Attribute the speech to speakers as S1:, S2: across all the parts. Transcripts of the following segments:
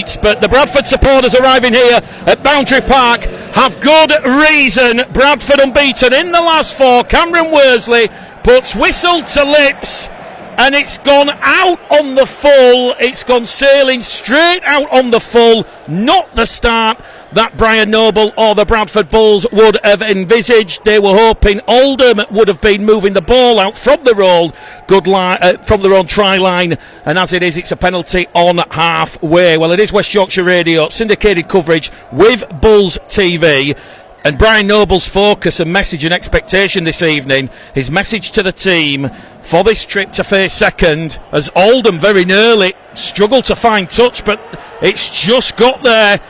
S1: lights, but the Bradford supporters arriving here at Boundary Park have good reason. Bradford unbeaten in the last 4. Cameron Worsley puts whistle to lips, and it's gone out on the full. It's gone sailing straight out on the full. Not the start that Brian Noble or the Bradford Bulls would have envisaged. They were hoping Oldham would have been moving the ball out from their own from their own try line, and as it is, it's a penalty on halfway. Well, it is West Yorkshire Radio syndicated coverage with Bulls TV. And Brian Noble's focus and message and expectation this evening, his message to the team for this trip to face second, as Oldham very nearly struggled to find touch, but it's just got there,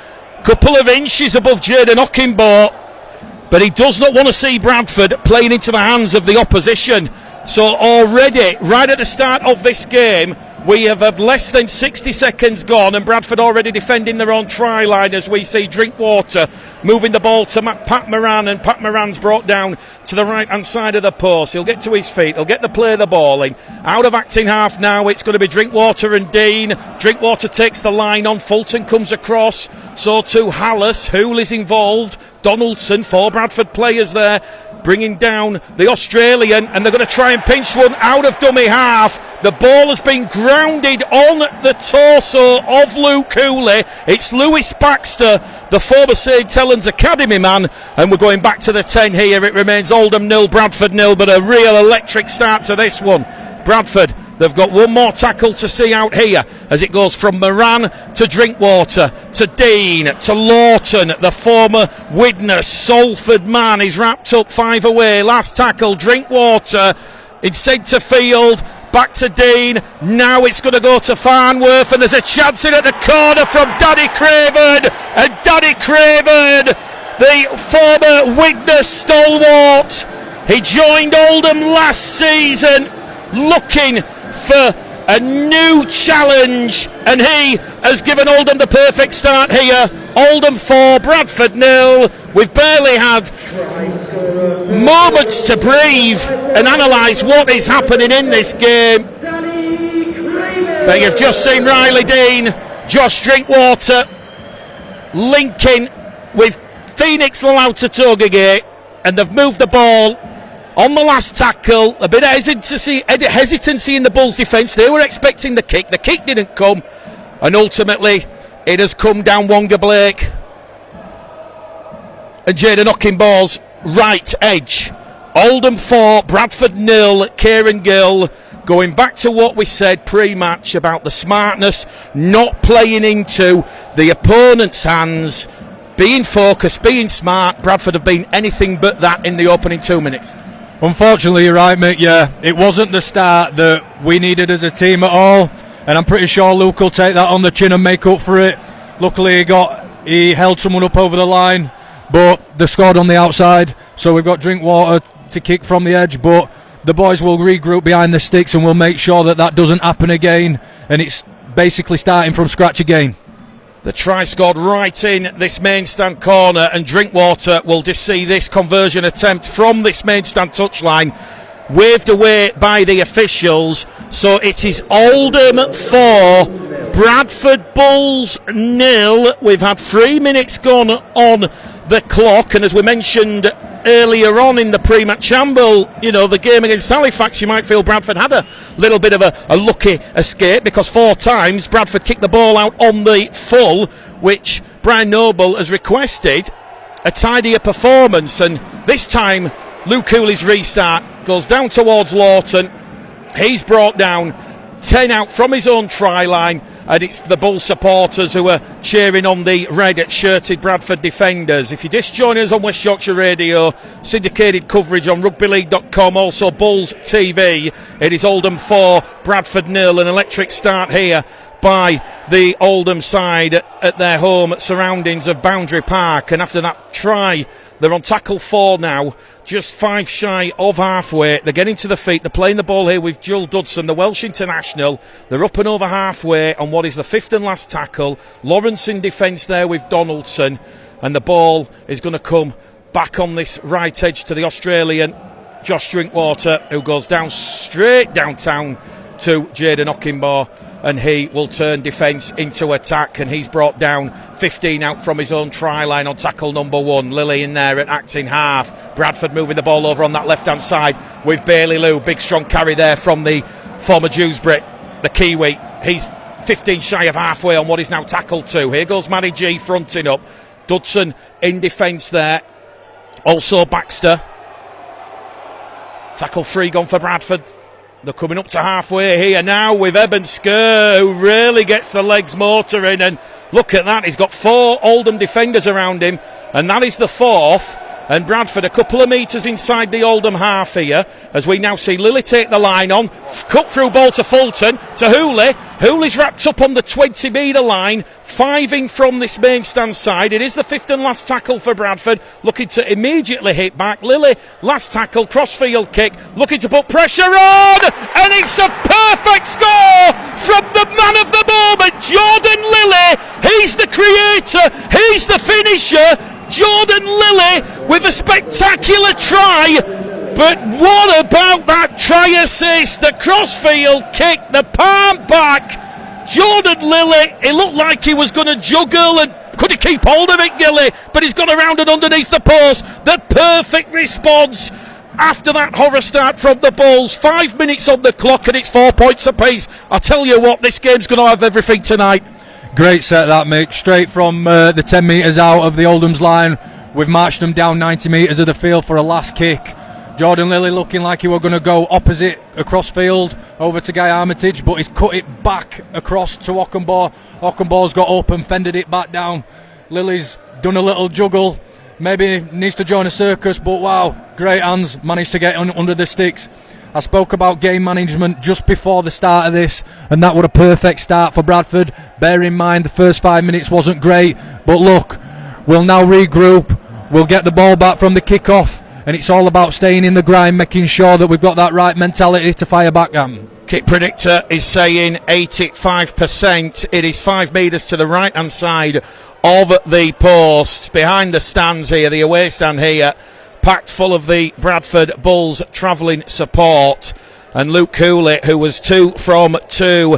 S1: couple of inches above Jaden Ockimbo, but he does not want to see Bradford playing into the hands of the opposition. So already, right at the start of this game, we have had less than 60 seconds gone, and Bradford already defending their own try line as we see Drinkwater moving the ball to Pat Moran, and Pat Moran's brought down to the right hand side of the post. He'll get to his feet, he'll get the play the ball in. Out of acting half now, it's going to be Drinkwater and Dean. Drinkwater takes the line on, Fulton comes across, so too Hallis. Hoole is involved, Donaldson, 4 Bradford players there, bringing down the Australian, and they're going to try and pinch one out of dummy half. The ball has been grounded on the torso of Luke Cooley. It's Lewis Baxter, the former St Helens Academy man, and we're going back to the 10 here. It remains Oldham 0, Bradford 0, but a real electric start to this one. Bradford, they've got one more tackle to see out here as it goes from Moran to Drinkwater to Dean to Lawton, the former Widnes Salford man. He's wrapped up 5 away. Last tackle, Drinkwater in centre field. Back to Dean. Now it's going to go to Farnworth, and there's a chance in at the corner from Danny Craven. And Danny Craven, the former Widnes stalwart, he joined Oldham last season looking for a new challenge, and he has given Oldham the perfect start here. Oldham 4, Bradford 0. We've barely had moments to breathe and analyse what is happening in this game, but you've just seen Riley Dean, Josh Drinkwater linking with Phoenix Lalauta-Togagate, and they've moved the ball on the last tackle. A bit of hesitancy in the Bulls' defence. They were expecting the kick didn't come, and ultimately it has come down Wonga Blake and Jaden Ockimbo's right edge. Oldham 4, Bradford 0. Kieran Gill, going back to what we said pre-match about the smartness, not playing into the opponent's hands, being focused, being smart. Bradford have been anything but that in the opening 2 minutes.
S2: Unfortunately, you're right, mate. Yeah, it wasn't the start that we needed as a team at all, and I'm pretty sure Luke will take that on the chin and make up for it. Luckily, he held someone up over the line, but they scored on the outside, so we've got Drinkwater to kick from the edge, but the boys will regroup behind the sticks, and we'll make sure that doesn't happen again, and it's basically starting from scratch again.
S1: The try scored right in this main stand corner, and Drinkwater will just see this conversion attempt from this main stand touchline waved away by the officials. So it is Oldham 4, Bradford Bulls 0. We've had 3 minutes gone on the clock, and as we mentioned earlier on in the pre-match shamble, the game against Halifax, you might feel Bradford had a little bit of a lucky escape, because 4 times Bradford kicked the ball out on the full, which Brian Noble has requested a tidier performance, and this time Luke Cooley's restart goes down towards Lawton. He's brought down 10 out from his own try line, and it's the Bull supporters who are cheering on the red-shirted Bradford defenders. If you just join us on West Yorkshire Radio, syndicated coverage on rugbyleague.com, also Bulls TV, it is Oldham 4, Bradford 0, an electric start here by the Oldham side at their home surroundings of Boundary Park. And after that try, they're on tackle 4 now, just 5 shy of halfway. They're getting to the feet, they're playing the ball here with Joel Dudson, the Welsh international. They're up and over halfway on what is the 5th and last tackle. Lawrence in defence there with Donaldson, and the ball is going to come back on this right edge to the Australian Josh Drinkwater, who goes down straight downtown to Jaden Ockimbo. and he will turn defence into attack, and he's brought down 15 out from his own try line on tackle number 1. Lilly in there at acting half. Bradford moving the ball over on that left hand side with Bailey Lou. Big strong carry there from the former Dewsbury, the Kiwi. He's 15 shy of halfway on what is now tackle 2. Here goes Matty G fronting up. Dudson in defence there. Also Baxter. Tackle 3 gone for Bradford. They're coming up to halfway here now with Eben Skur, who really gets the legs motoring, and look at that, he's got 4 Oldham defenders around him, and that is the 4th. And Bradford a couple of metres inside the Oldham half here, as we now see Lilly take the line on, cut through ball to Fulton, to Hooley. Hooley's wrapped up on the 20 metre line, 5 from this main stand side. It is the 5th and last tackle for Bradford, looking to immediately hit back. Lilly, last tackle, crossfield kick, looking to put pressure on, and it's a perfect score from the man of the moment, Jordan Lilly. He's the creator, he's the finisher. Jordan Lilly with a spectacular try, but what about that try assist, the crossfield kick, the palm back? Jordan Lilly, it looked like he was going to juggle, and could he keep hold of it, Gilly? But he's gone around and underneath the post. The perfect response after that horror start from the Bulls. 5 minutes on the clock and it's 4 points apiece. I tell you what, this game's going to have everything tonight.
S2: Great set that, Mick. Straight from the 10 metres out of the Oldham's line. We've marched them down 90 metres of the field for a last kick. Jordan Lilly looking like he were going to go opposite across field over to Guy Armitage, but he's cut it back across to Ockenbaugh. Ockenbaugh's got up and fended it back down. Lilly's done a little juggle. Maybe needs to join a circus, but wow, great hands, managed to get under the sticks. I spoke about game management just before the start of this, and that was a perfect start for Bradford. Bear in mind the first 5 minutes wasn't great, but look, we'll now regroup, we'll get the ball back from the kick-off, and it's all about staying in the grind, making sure that we've got that right mentality to fire back at them.
S1: Kick predictor is saying 85%. It is 5 metres to the right hand side of the post, behind the stands here, the away stand here, packed full of the Bradford Bulls travelling support. And Luke Cooley, who was 2 from 2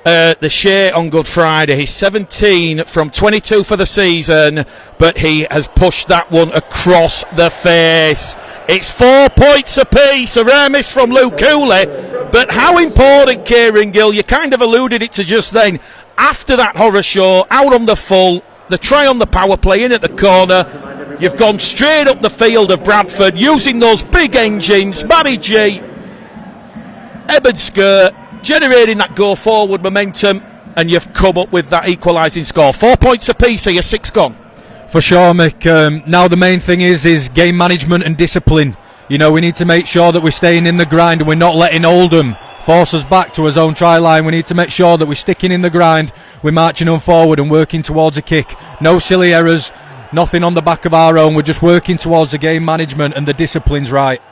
S1: the Shea on Good Friday, he's 17 from 22 for the season, but he has pushed that one across the face. It's 4 points apiece, a rare miss from Luke Cooley, but how important, Kieran Gill, you kind of alluded it to just then, after that horror show, out on the full, the try on the power play in at the corner, you've gone straight up the field of Bradford using those big engines, Matty G, Eben Skur, generating that go forward momentum, and you've come up with that equalising score. 4 points apiece here, 6 gone.
S2: For sure, Mick. Now the main thing is game management and discipline. You know, we need to make sure that we're staying in the grind and we're not letting Oldham force us back to his own try line. We need to make sure that we're sticking in the grind, we're marching on forward and working towards a kick. No silly errors, nothing on the back of our own. We're just working towards the game management and the discipline's right.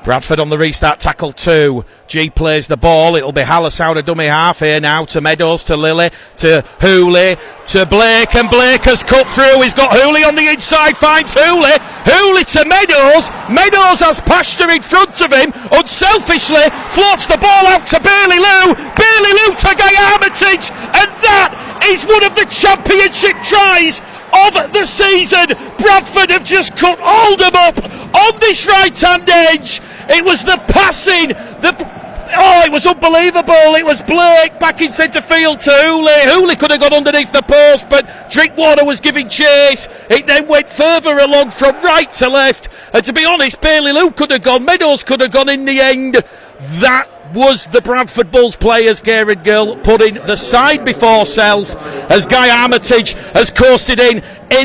S1: Bradford on the restart, tackle 2. G plays the ball. It'll be Hallis out of dummy half here now to Meadows, to Lilly, to Hooley, to Blake, and Blake has cut through. He's got Hooley on the inside, finds Hooley. Hooley to Meadows. Meadows has Pastor in front of him. Unselfishly floats the ball out to Bailey Lou. Bailey Lou to Guy Armitage, and that is one of the championship tries of the season. Bradford have just cut Oldham up on this right-hand edge. It was the passing, it was unbelievable. It was Blake back in centre field to Hooley. Hooley could have gone underneath the post, but Drinkwater was giving chase. It then went further along from right to left, and to be honest, Bailey Lou could have gone, Meadows could have gone in the end. That was the Bradford Bulls players, Garrett Gill, putting the side before self as Guy Armitage has coasted in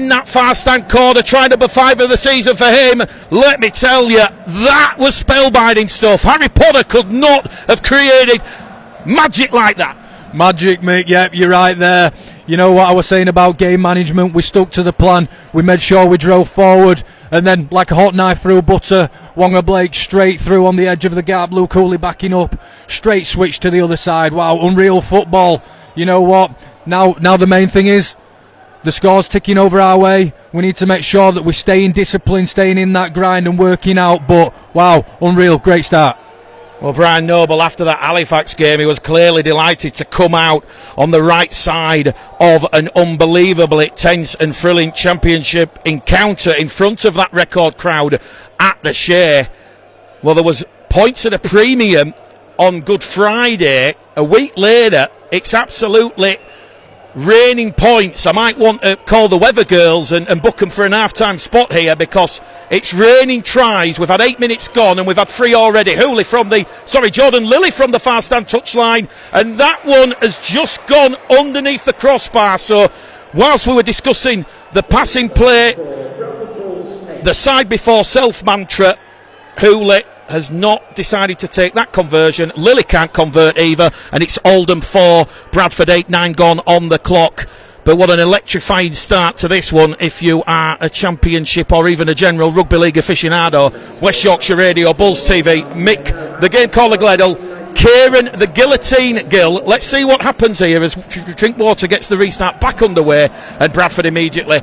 S1: that far stand corner, try number 5 of the season for him. Let me tell you, that was spellbinding stuff. Harry Potter could not have created magic like that.
S2: Magic, Mick, yep, you're right there. You know what I was saying about game management, we stuck to the plan, we made sure we drove forward, and then like a hot knife through butter, Wonga Blake straight through on the edge of the gap, Luke Cooley backing up, straight switch to the other side. Wow, unreal football. You know what, now the main thing is the score's ticking over our way. We need to make sure that we're staying disciplined, staying in that grind and working out, but wow, unreal, great start.
S1: Well, Brian Noble, after that Halifax game, he was clearly delighted to come out on the right side of an unbelievably tense and thrilling championship encounter in front of that record crowd at the Shea. Well, there was points at a premium on Good Friday. A week later, it's absolutely raining points. I might want to call the weather girls and book them for an half-time spot here, because it's raining tries. We've had 8 minutes gone and we've had 3 already. Jordan Lilly from the far stand touchline, and that one has just gone underneath the crossbar. So whilst we were discussing the passing play, the side before self mantra, Hooley has not decided to take that conversion. Lilly can't convert either, and it's Oldham 4, Bradford 8, 9 gone on the clock. But what an electrifying start to this one if you are a Championship or even a general rugby league aficionado. West Yorkshire Radio, Bulls TV, Mick, the game caller Gledhill, Kieran, the guillotine Gill. Let's see what happens here as Drinkwater gets the restart back underway, and Bradford immediately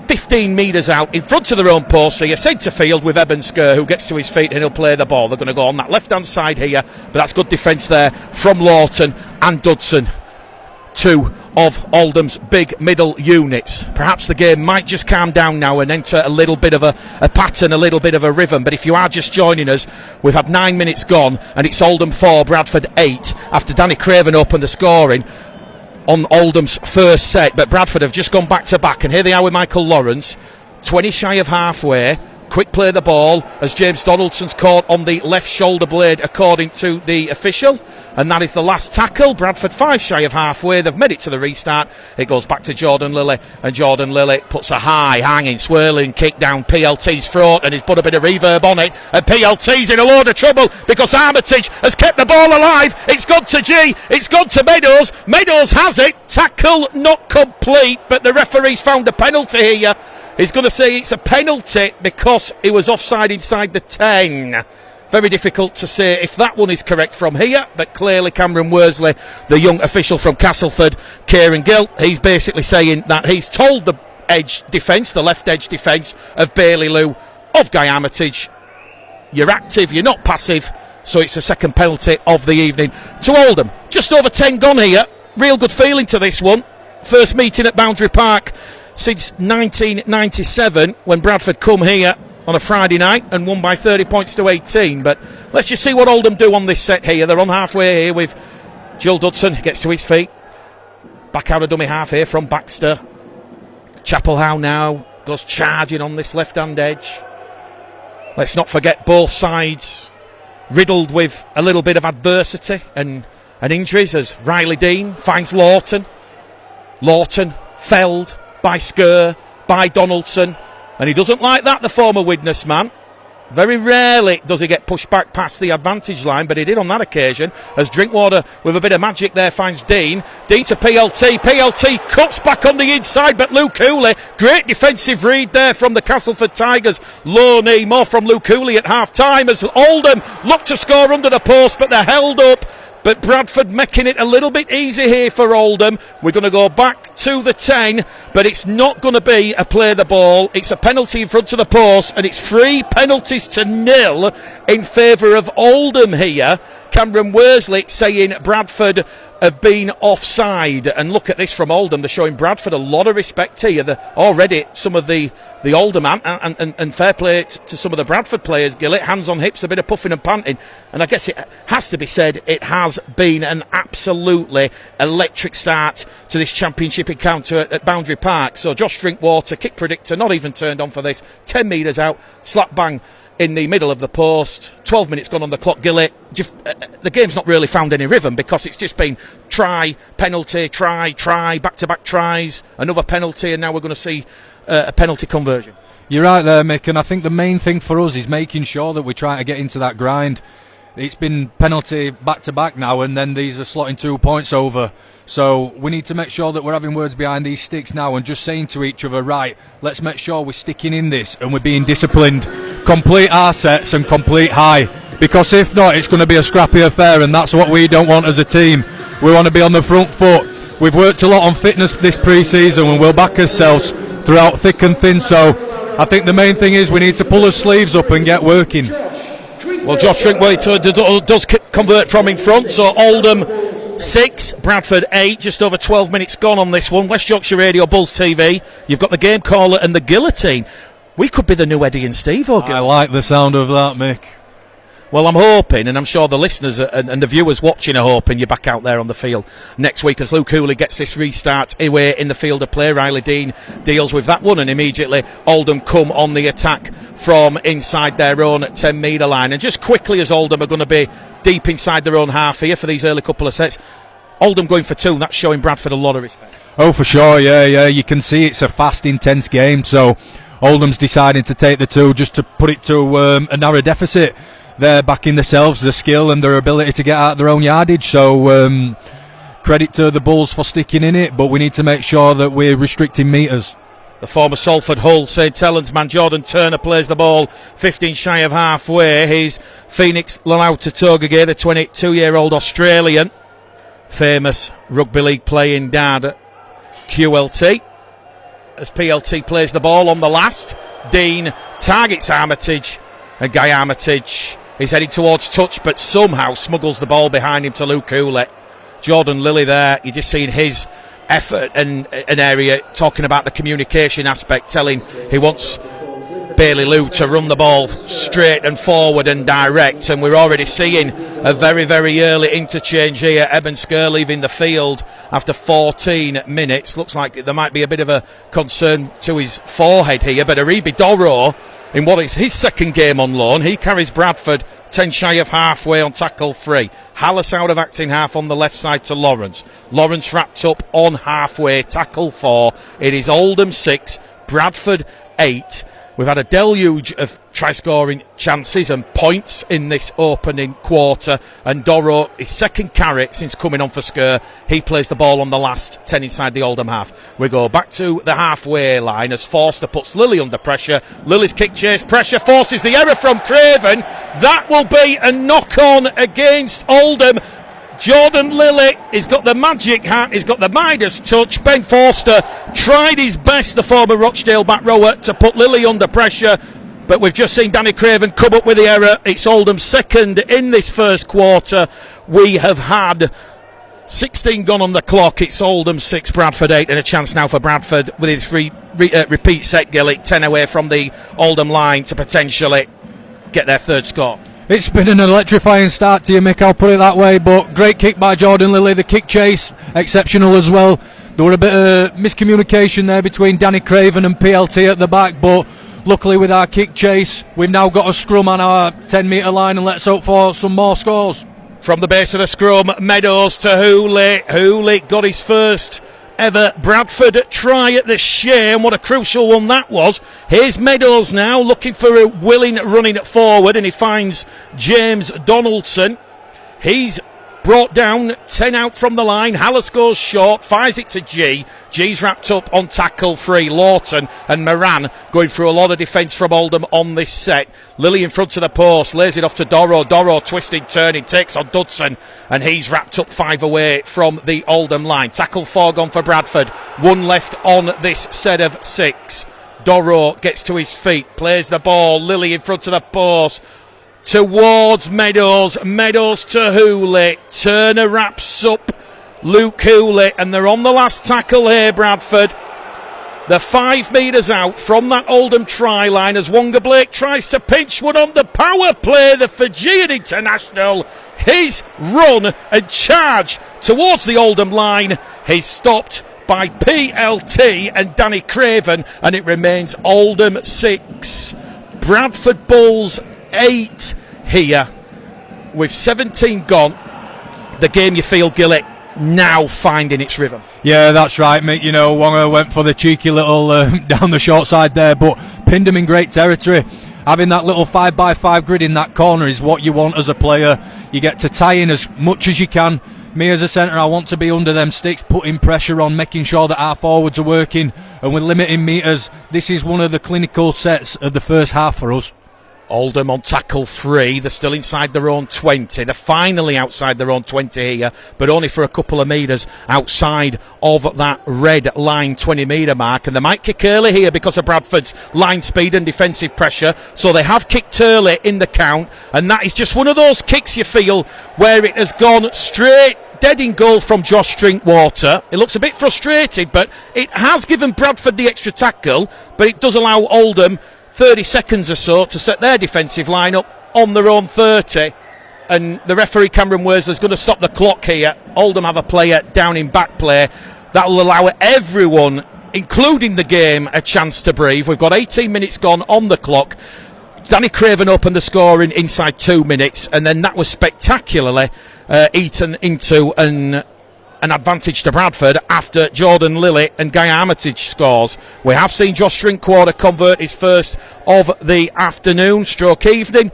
S1: 15 metres out in front of their own post here, centre field with Eben Skur, who gets to his feet and he'll play the ball. They're going to go on that left hand side here, but that's good defence there from Lawton and Dudson, 2 of Oldham's big middle units. Perhaps the game might just calm down now and enter a little bit of a pattern, a little bit of a rhythm. But if you are just joining us, we've had 9 minutes gone and it's Oldham 4, Bradford 8 after Danny Craven opened the scoring on Oldham's first set. But Bradford have just gone back to back, and here they are with Michael Lawrence, 20 shy of halfway. Quick play the ball as James Donaldson's caught on the left shoulder blade according to the official, and that is the last tackle. Bradford 5 shy of halfway. They've made it to the restart. It goes back to Jordan Lilly, and Jordan Lilly puts a high hanging swirling kick down PLT's throat, and he's put a bit of reverb on it, and PLT's in a load of trouble because Armitage has kept the ball alive. It's gone to G, it's gone to Meadows has it, tackle not complete, but the referee's found a penalty here. He's going to say it's a penalty because he was offside inside the 10. Very difficult to say if that one is correct from here, but clearly Cameron Worsley, the young official from Castleford, Kieran Gill, he's basically saying that he's told the edge defence, the left edge defence of Bailey Lou, of Guy Armitage, you're active, you're not passive, so it's the second penalty of the evening to Oldham. Just over 10 gone here, real good feeling to this one. First meeting at Boundary Park since 1997, when Bradford come here on a Friday night and won by 30 points to 18. But let's just see what Oldham do on this set here. They're on halfway here with Jill Dudson, gets to his feet. Back out of dummy half here from Baxter. Chapelhow now goes charging on this left-hand edge. Let's not forget both sides riddled with a little bit of adversity and injuries as Riley Dean finds Lawton. Lawton felled by Skur, by Donaldson, and he doesn't like that, the former Widnes man. Very rarely does he get pushed back past the advantage line, but he did on that occasion as Drinkwater with a bit of magic there finds Dean to PLT cuts back on the inside, but Luke Hooley, great defensive read there from the Castleford Tigers. Low knee, more from Luke Hooley at half time as Oldham look to score under the post, but they're held up. But Bradford making it a little bit easy here for Oldham. We're going to go back to the 10, but it's not going to be a play the ball. It's a penalty in front of the post, and it's 3 penalties to 0 in favour of Oldham here. Cameron Worsley saying Bradford have been offside, and look at this from Oldham. They're showing Bradford a lot of respect here. Already some of the Oldham and fair play to some of the Bradford players, Gillett, hands on hips, a bit of puffing and panting, and I guess it has to be said it has been an absolutely electric start to this championship encounter at Boundary Park. So Josh Drinkwater, kick predictor, not even turned on for this, 10 metres out, slap bang in the middle of the post. 12 minutes gone on the clock. Gillett, the game's not really found any rhythm because it's just been try, penalty, try, back-to-back tries, another penalty, and now we're going to see a penalty conversion.
S2: You're right there, Mick, and I think the main thing for us is making sure that we try to get into that grind. It's been penalty back-to-back now, and then these are slotting 2 points over. So we need to make sure that we're having words behind these sticks now and just saying to each other, right, let's make sure we're sticking in this and we're being disciplined. Complete our sets and complete high. Because if not, it's going to be a scrappy affair, and that's what we don't want as a team. We want to be on the front foot. We've worked a lot on fitness this pre-season and we'll back ourselves throughout thick and thin. So I think the main thing is we need to pull our sleeves up and get working.
S1: Well, Josh Drinkwater does convert from in front, so Oldham 6, Bradford 8, just over 12 minutes gone on this one. West Yorkshire Radio, Bulls TV, you've got the game caller and the guillotine. We could be the new Eddie and Steve.
S2: I like the sound of that, Mick.
S1: Well, I'm hoping, and I'm sure the listeners and the viewers watching are hoping you're back out there on the field next week as Luke Hooley gets this restart away in the field of play. Riley Dean deals with that one, and immediately Oldham come on the attack from inside their own 10-metre line. And just quickly, as Oldham are going to be deep inside their own half here for these early couple of sets, Oldham going for 2, and that's showing Bradford a lot of respect.
S2: Oh, for sure, yeah. You can see it's a fast, intense game, so Oldham's deciding to take the 2 just to put it to a narrow deficit. They're backing themselves, their skill and their ability to get out their own yardage. So credit to the Bulls for sticking in it, but we need to make sure that we're restricting metres.
S1: The former Salford Hull St Helens man Jordan Turner plays the ball 15 shy of halfway. He's Phoenix Lalauta Togage, the 22-year-old Australian, famous rugby league playing dad, QLT. As PLT plays the ball on the last, Dean targets Armitage, and Guy Armitage is heading towards touch, but somehow smuggles the ball behind him to Luke Hooley. Jordan Lilly there, you're just seeing his effort and an area talking about the communication aspect, telling he wants Bailey Lou to run the ball straight and forward and direct, and we're already seeing a very, very early interchange here. Eben Skir leaving the field after 14 minutes. Looks like there might be a bit of a concern to his forehead here, but Aribi Doro, in what is his second game on loan, he carries Bradford 10 shy of halfway on tackle 3. Hallis out of acting half on the left side to Lawrence. Lawrence wrapped up on halfway, tackle 4. It is Oldham 6, Bradford 8. We've had a deluge of try-scoring chances and points in this opening quarter, and Doro, his second carry since coming on for Skir, he plays the ball on the last 10 inside the Oldham half. We go back to the halfway line as Forster puts Lilly under pressure. Lilly's kick chase pressure forces the error from Craven. That will be a knock-on against Oldham. Jordan Lilly, he's got the magic hat, he's got the Midas touch. Ben Forster tried his best, the former Rochdale back rower, to put Lilly under pressure, but we've just seen Danny Craven come up with the error. It's Oldham's second in this first quarter. We have had 16 gone on the clock. It's Oldham 6, Bradford 8, and a chance now for Bradford with his repeat set, Gillick, 10 away from the Oldham line to potentially get their third score.
S2: It's been an electrifying start to you, Mick, I'll put it that way, but great kick by Jordan Lilly. The kick chase, exceptional as well. There were a bit of miscommunication there between Danny Craven and PLT at the back, but luckily with our kick chase, we've now got a scrum on our 10-metre line, and let's hope for some more scores.
S1: From the base of the scrum, Meadows to Hooley. Hooley got his first ever Bradford try at the Shea, and what a crucial one that was. Here's Meadows now looking for a willing running forward, and he finds James Donaldson. He's brought down, 10 out from the line. Hallis goes short, fires it to G. G's wrapped up on tackle 3. Lawton and Moran going through a lot of defence from Oldham on this set. Lilly in front of the post, lays it off to Doro. Doro twisting, turning, takes on Dudson, and he's wrapped up 5 away from the Oldham line. Tackle 4 gone for Bradford. 1 left on this set of 6. Doro gets to his feet, plays the ball. Lilly in front of the post, towards Meadows. Meadows to Hooley. Turner wraps up Luke Hooley, and they're on the last tackle here, Bradford. They're 5 metres out from that Oldham try line as Wonga Blake tries to pinch one on the power play. The Fijian international, his run and charge towards the Oldham line, he's stopped by PLT and Danny Craven, and it remains Oldham 6, Bradford Bulls 8 here with 17 gone. The game, you feel, Gillett, now finding its rhythm. Yeah, that's right, mate. You know, Wonga went for the cheeky little down the short side there, but pinned him in great territory. Having that little 5x5 grid in that corner is what you want as a player. You get to tie in as much as you can. Me as a centre, I want to be under them sticks, putting pressure on, making sure that our forwards are working, and with limiting metres, this is one of the clinical sets of the first half for us. Oldham on tackle 3. They're still inside their own 20. They're finally outside their own 20 here, but only for a couple of metres outside of that red line 20 metre mark. And they might kick early here because of Bradford's line speed and defensive pressure. So they have kicked early in the count, and that is just one of those kicks you feel where it has gone straight dead in goal from Josh Drinkwater. It looks a bit frustrated, but it has given Bradford the extra tackle, but it does allow Oldham 30 seconds or so to set their defensive line up on their own 30, and the referee Cameron Worsley is going to stop the clock here. Oldham have a player down in back play. That will allow everyone, including the game, a chance to breathe. We've got 18 minutes gone on the clock. Danny Craven opened the scoring inside 2 minutes, and then that was spectacularly eaten into an advantage to Bradford after Jordan Lilly and Guy Armitage scores. We have seen Josh Drinkwater convert his first of the afternoon stroke evening,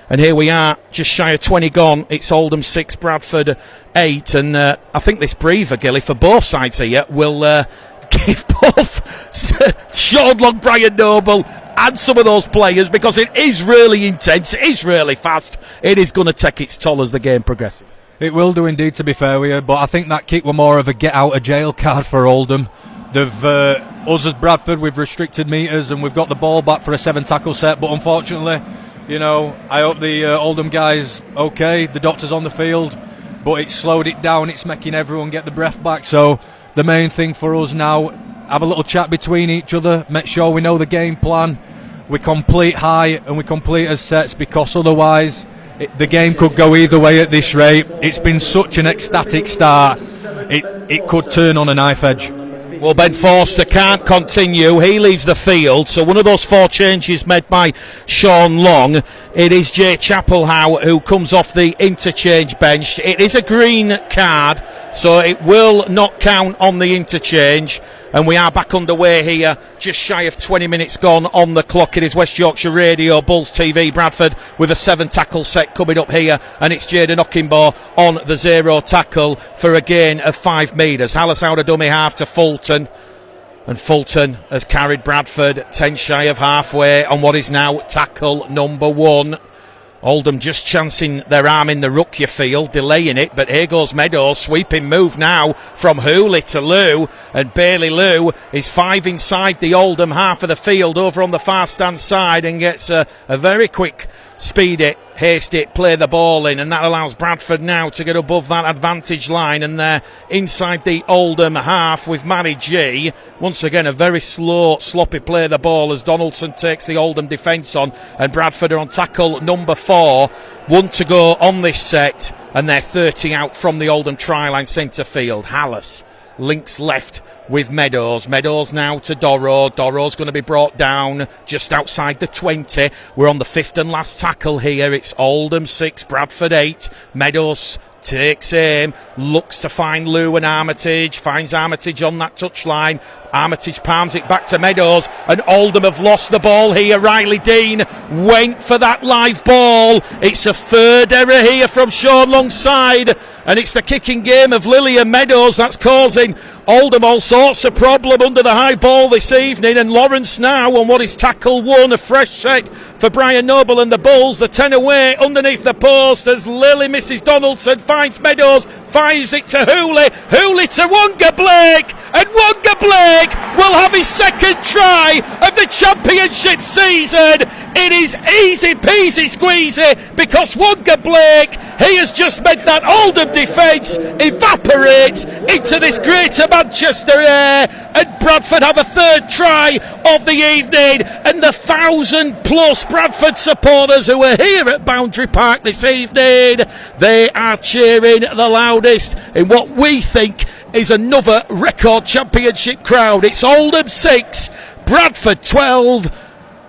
S1: and here we are just shy of 20 gone. It's Oldham 6, Bradford 8, and I think this breather, Gilly, for both sides here will give both Sean Long, Brian Noble and some of those players, because it is really intense, it is really fast, it is going to take its toll as the game progresses.
S2: It will do indeed, to be fair with you, but I think that kick were more of a get out of jail card for Oldham. Us as Bradford, we've restricted metres and we've got the ball back for a 7 tackle set, but unfortunately, I hope the Oldham guys okay, the doctor's on the field, but it's slowed it down, it's making everyone get the breath back. So the main thing for us now, have a little chat between each other, make sure we know the game plan, we complete high and we complete as sets, because otherwise the game could go either way at this rate. It's been such an ecstatic start, it could turn on a knife edge.
S1: Well, Ben Forster can't continue. He leaves the field. So one of those 4 changes made by Sean Long. It is Jay Chapelhow who comes off the interchange bench. It is a green card, so it will not count on the interchange. And we are back underway here, just shy of 20 minutes gone on the clock. It is West Yorkshire Radio, Bulls TV, Bradford with a 7 tackle set coming up here. And it's Jaden Ockimbo on the 0 tackle for a gain of 5 metres. Hallis out of dummy half to Fulton. And Fulton has carried Bradford 10 shy of halfway on what is now tackle number 1. Oldham just chancing their arm in the ruck, you feel, delaying it, but here goes Meadows, sweeping move now from Hooley to Lou, and Bailey Lou is 5 inside the Oldham half of the field over on the far stand side, and gets a very quick speed it, haste it, play the ball in, and that allows Bradford now to get above that advantage line, and they're inside the Oldham half with Matty G. Once again, a very slow, sloppy play the ball as Donaldson takes the Oldham defence on, and Bradford are on tackle number 4. 1 to go on this set, and they're 30 out from the Oldham try line centre field. Hallis links left with Meadows. Meadows now to Dorrow. Dorrow's going to be brought down just outside the 20. We're on the 5th and last tackle here. It's Oldham 6, Bradford 8. Meadows takes aim, looks to find Lou and Armitage, finds Armitage on that touchline. Armitage palms it back to Meadows, and Oldham have lost the ball here. Riley Dean went for that live ball. It's a 3rd error here from Sean Long's side, and it's the kicking game of Lilly and Meadows that's causing Oldham all sorts of problem under the high ball this evening. And Lawrence now on what is tackle 1, a fresh set for Brian Noble and the Bulls. The 10 away underneath the post as Lilly misses Donaldson, finds Meadows, fires it to Hooley. Hooley to Wonga Blake, and Wonga Blake will have his 2nd try of the championship season. It is easy peasy squeezy, because Wonga Blake, he has just made that Oldham defence evaporate into this greater Manchester air, and Bradford have a 3rd try of the evening. And the 1,000+ Bradford supporters who are here at Boundary Park this evening, they are cheering the loudest in what we think is another record championship crowd. It's Oldham 6, Bradford 12.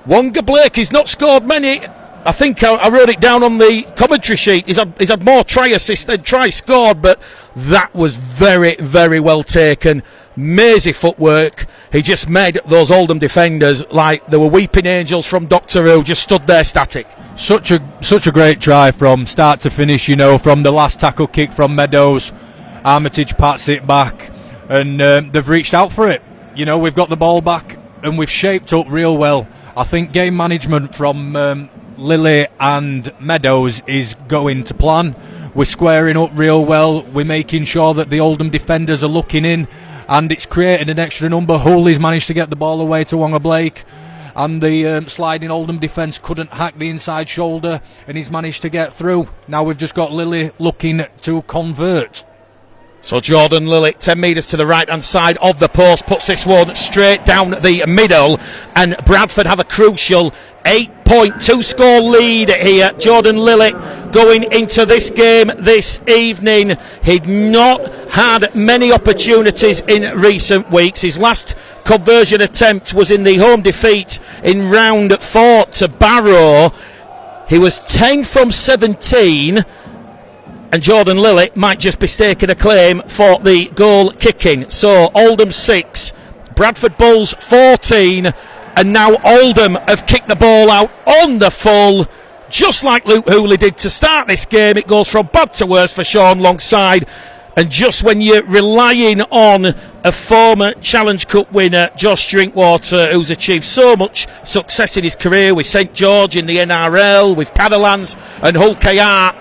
S1: Wonga Blake, he's not scored many. I think I wrote it down on the commentary sheet. He's had more try assists than try scored, but that was very, very well taken. Mazy footwork. He just made those Oldham defenders like they were weeping angels from Doctor Who, just stood there static.
S2: Such a great try from start to finish, from the last tackle kick from Meadows. Armitage pats it back, and they've reached out for it. We've got the ball back, and we've shaped up real well. I think game management from Lily and Meadows is going to plan. We're squaring up real well. We're making sure that the Oldham defenders are looking in, and it's created an extra number. Hooley's managed to get the ball away to Wonga Blake, and the sliding Oldham defence couldn't hack the inside shoulder, and he's managed to get through. Now we've just got Lily looking to convert.
S1: So Jordan Lily, 10 metres to the right-hand side of the post, puts this one straight down the middle, and Bradford have a crucial 8.2 score lead here. Jordan Lily going into this game this evening. He'd not had many opportunities in recent weeks. His last conversion attempt was in the home defeat in round 4 to Barrow. He was 10 from 17. And Jordan Lily might just be staking a claim for the goal kicking. So Oldham 6, Bradford Bulls 14, and now Oldham have kicked the ball out on the full, just like Luke Hooley did to start this game. It goes from bad to worse for Sean Longside. And just when you're relying on a former Challenge Cup winner, Josh Drinkwater, who's achieved so much success in his career with St George in the NRL, with Catalans and Hull KR,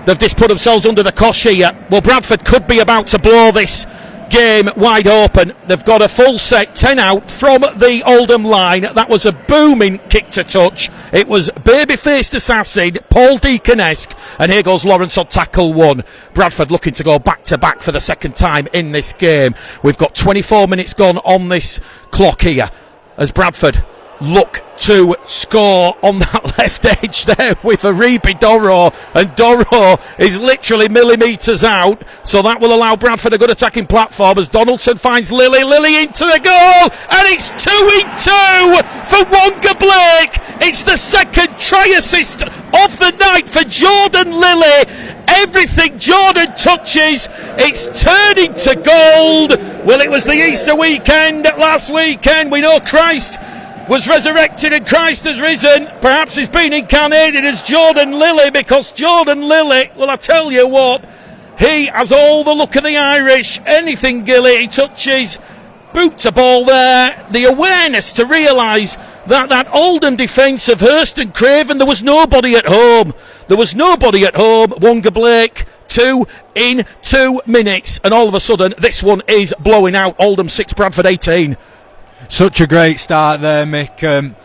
S1: they've just put themselves under the cosh here. Well, Bradford could be about to blow this game wide open. They've got a full set, 10 out from the Oldham line. That was a booming kick to touch. It was baby-faced assassin, Paul Deacon-esque, and here goes Lawrence on tackle one. Bradford looking to go back-to-back for the second time in this game. We've got 24 minutes gone on this clock here as Bradford look to score on that left edge there with Aribi Doro, and Doro is literally millimetres out, so that will allow Bradford a good attacking platform as Donaldson finds Lily into the goal, and it's 2-2 for Wonga Blake. It's the second try assist of the night for Jordan Lily. Everything Jordan touches, it's turning to gold. Well, it was the Easter weekend last weekend. We know Christ was resurrected and Christ has risen. Perhaps he's been incarnated as Jordan Lily, because Jordan Lily, well, I tell you what, he has all the look of the Irish. Anything Gilly he touches, boots a ball there. The awareness to realise that Oldham defence of Hurst and Craven, there was nobody at home. Wonga Blake, 2 in 2 minutes, and all of a sudden this one is blowing out. Oldham 6, Bradford 18.
S2: Such a great start there, Mick.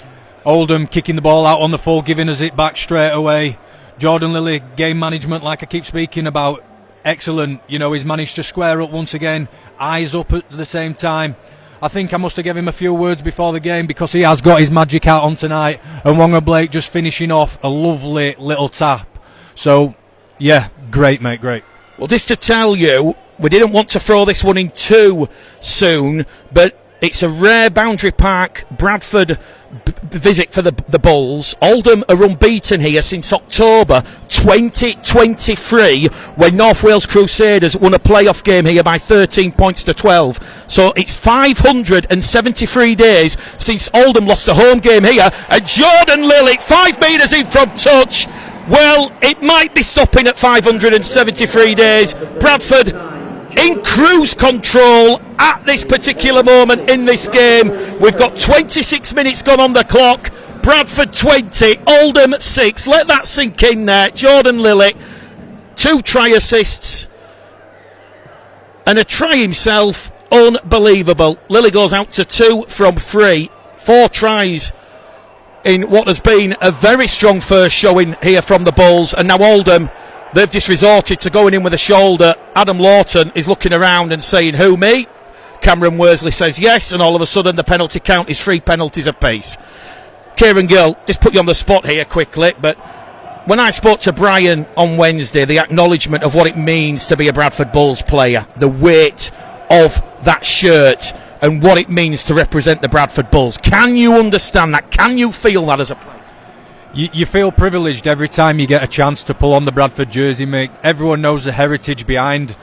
S2: Oldham kicking the ball out on the full, giving us it back straight away. Jordan Lily, game management, like I keep speaking about, excellent. You know, he's managed to square up once again, eyes up at the same time. I think I must have given him a few words before the game, because he has got his magic out on tonight. And Wonga Blake just finishing off a lovely little tap. So, yeah, great, mate, great.
S1: Well, just to tell you, we didn't want to throw this one in too soon, but it's a rare Boundary Park Bradford visit for the Bulls. Oldham are unbeaten here since October 2023, when North Wales Crusaders won a playoff game here by 13 points to 12. So it's 573 days since Oldham lost a home game here, and Jordan Lily, 5 metres in from touch. Well, it might be stopping at 573 days. Bradford in cruise control at this particular moment in this game. We've got 26 minutes gone on the clock. Bradford 20, Oldham 6. Let that sink in there. Jordan Lily, 2 try assists and a try himself. Unbelievable. Lily goes out to 2 from 3. 4 tries in what has been a very strong first showing here from the Bulls, and now Oldham, they've just resorted to going in with a shoulder. Adam Lawton is looking around and saying, who, me? Cameron Worsley says yes, and all of a sudden the penalty count is 3 penalties apiece. Kieran Gill, just put you on the spot here quickly, but when I spoke to Brian on Wednesday, the acknowledgement of what it means to be a Bradford Bulls player, the weight of that shirt and what it means to represent the Bradford Bulls. Can you understand that? Can you feel that as a player?
S2: You feel privileged every time you get a chance to pull on the Bradford jersey, mate. Everyone knows the heritage behind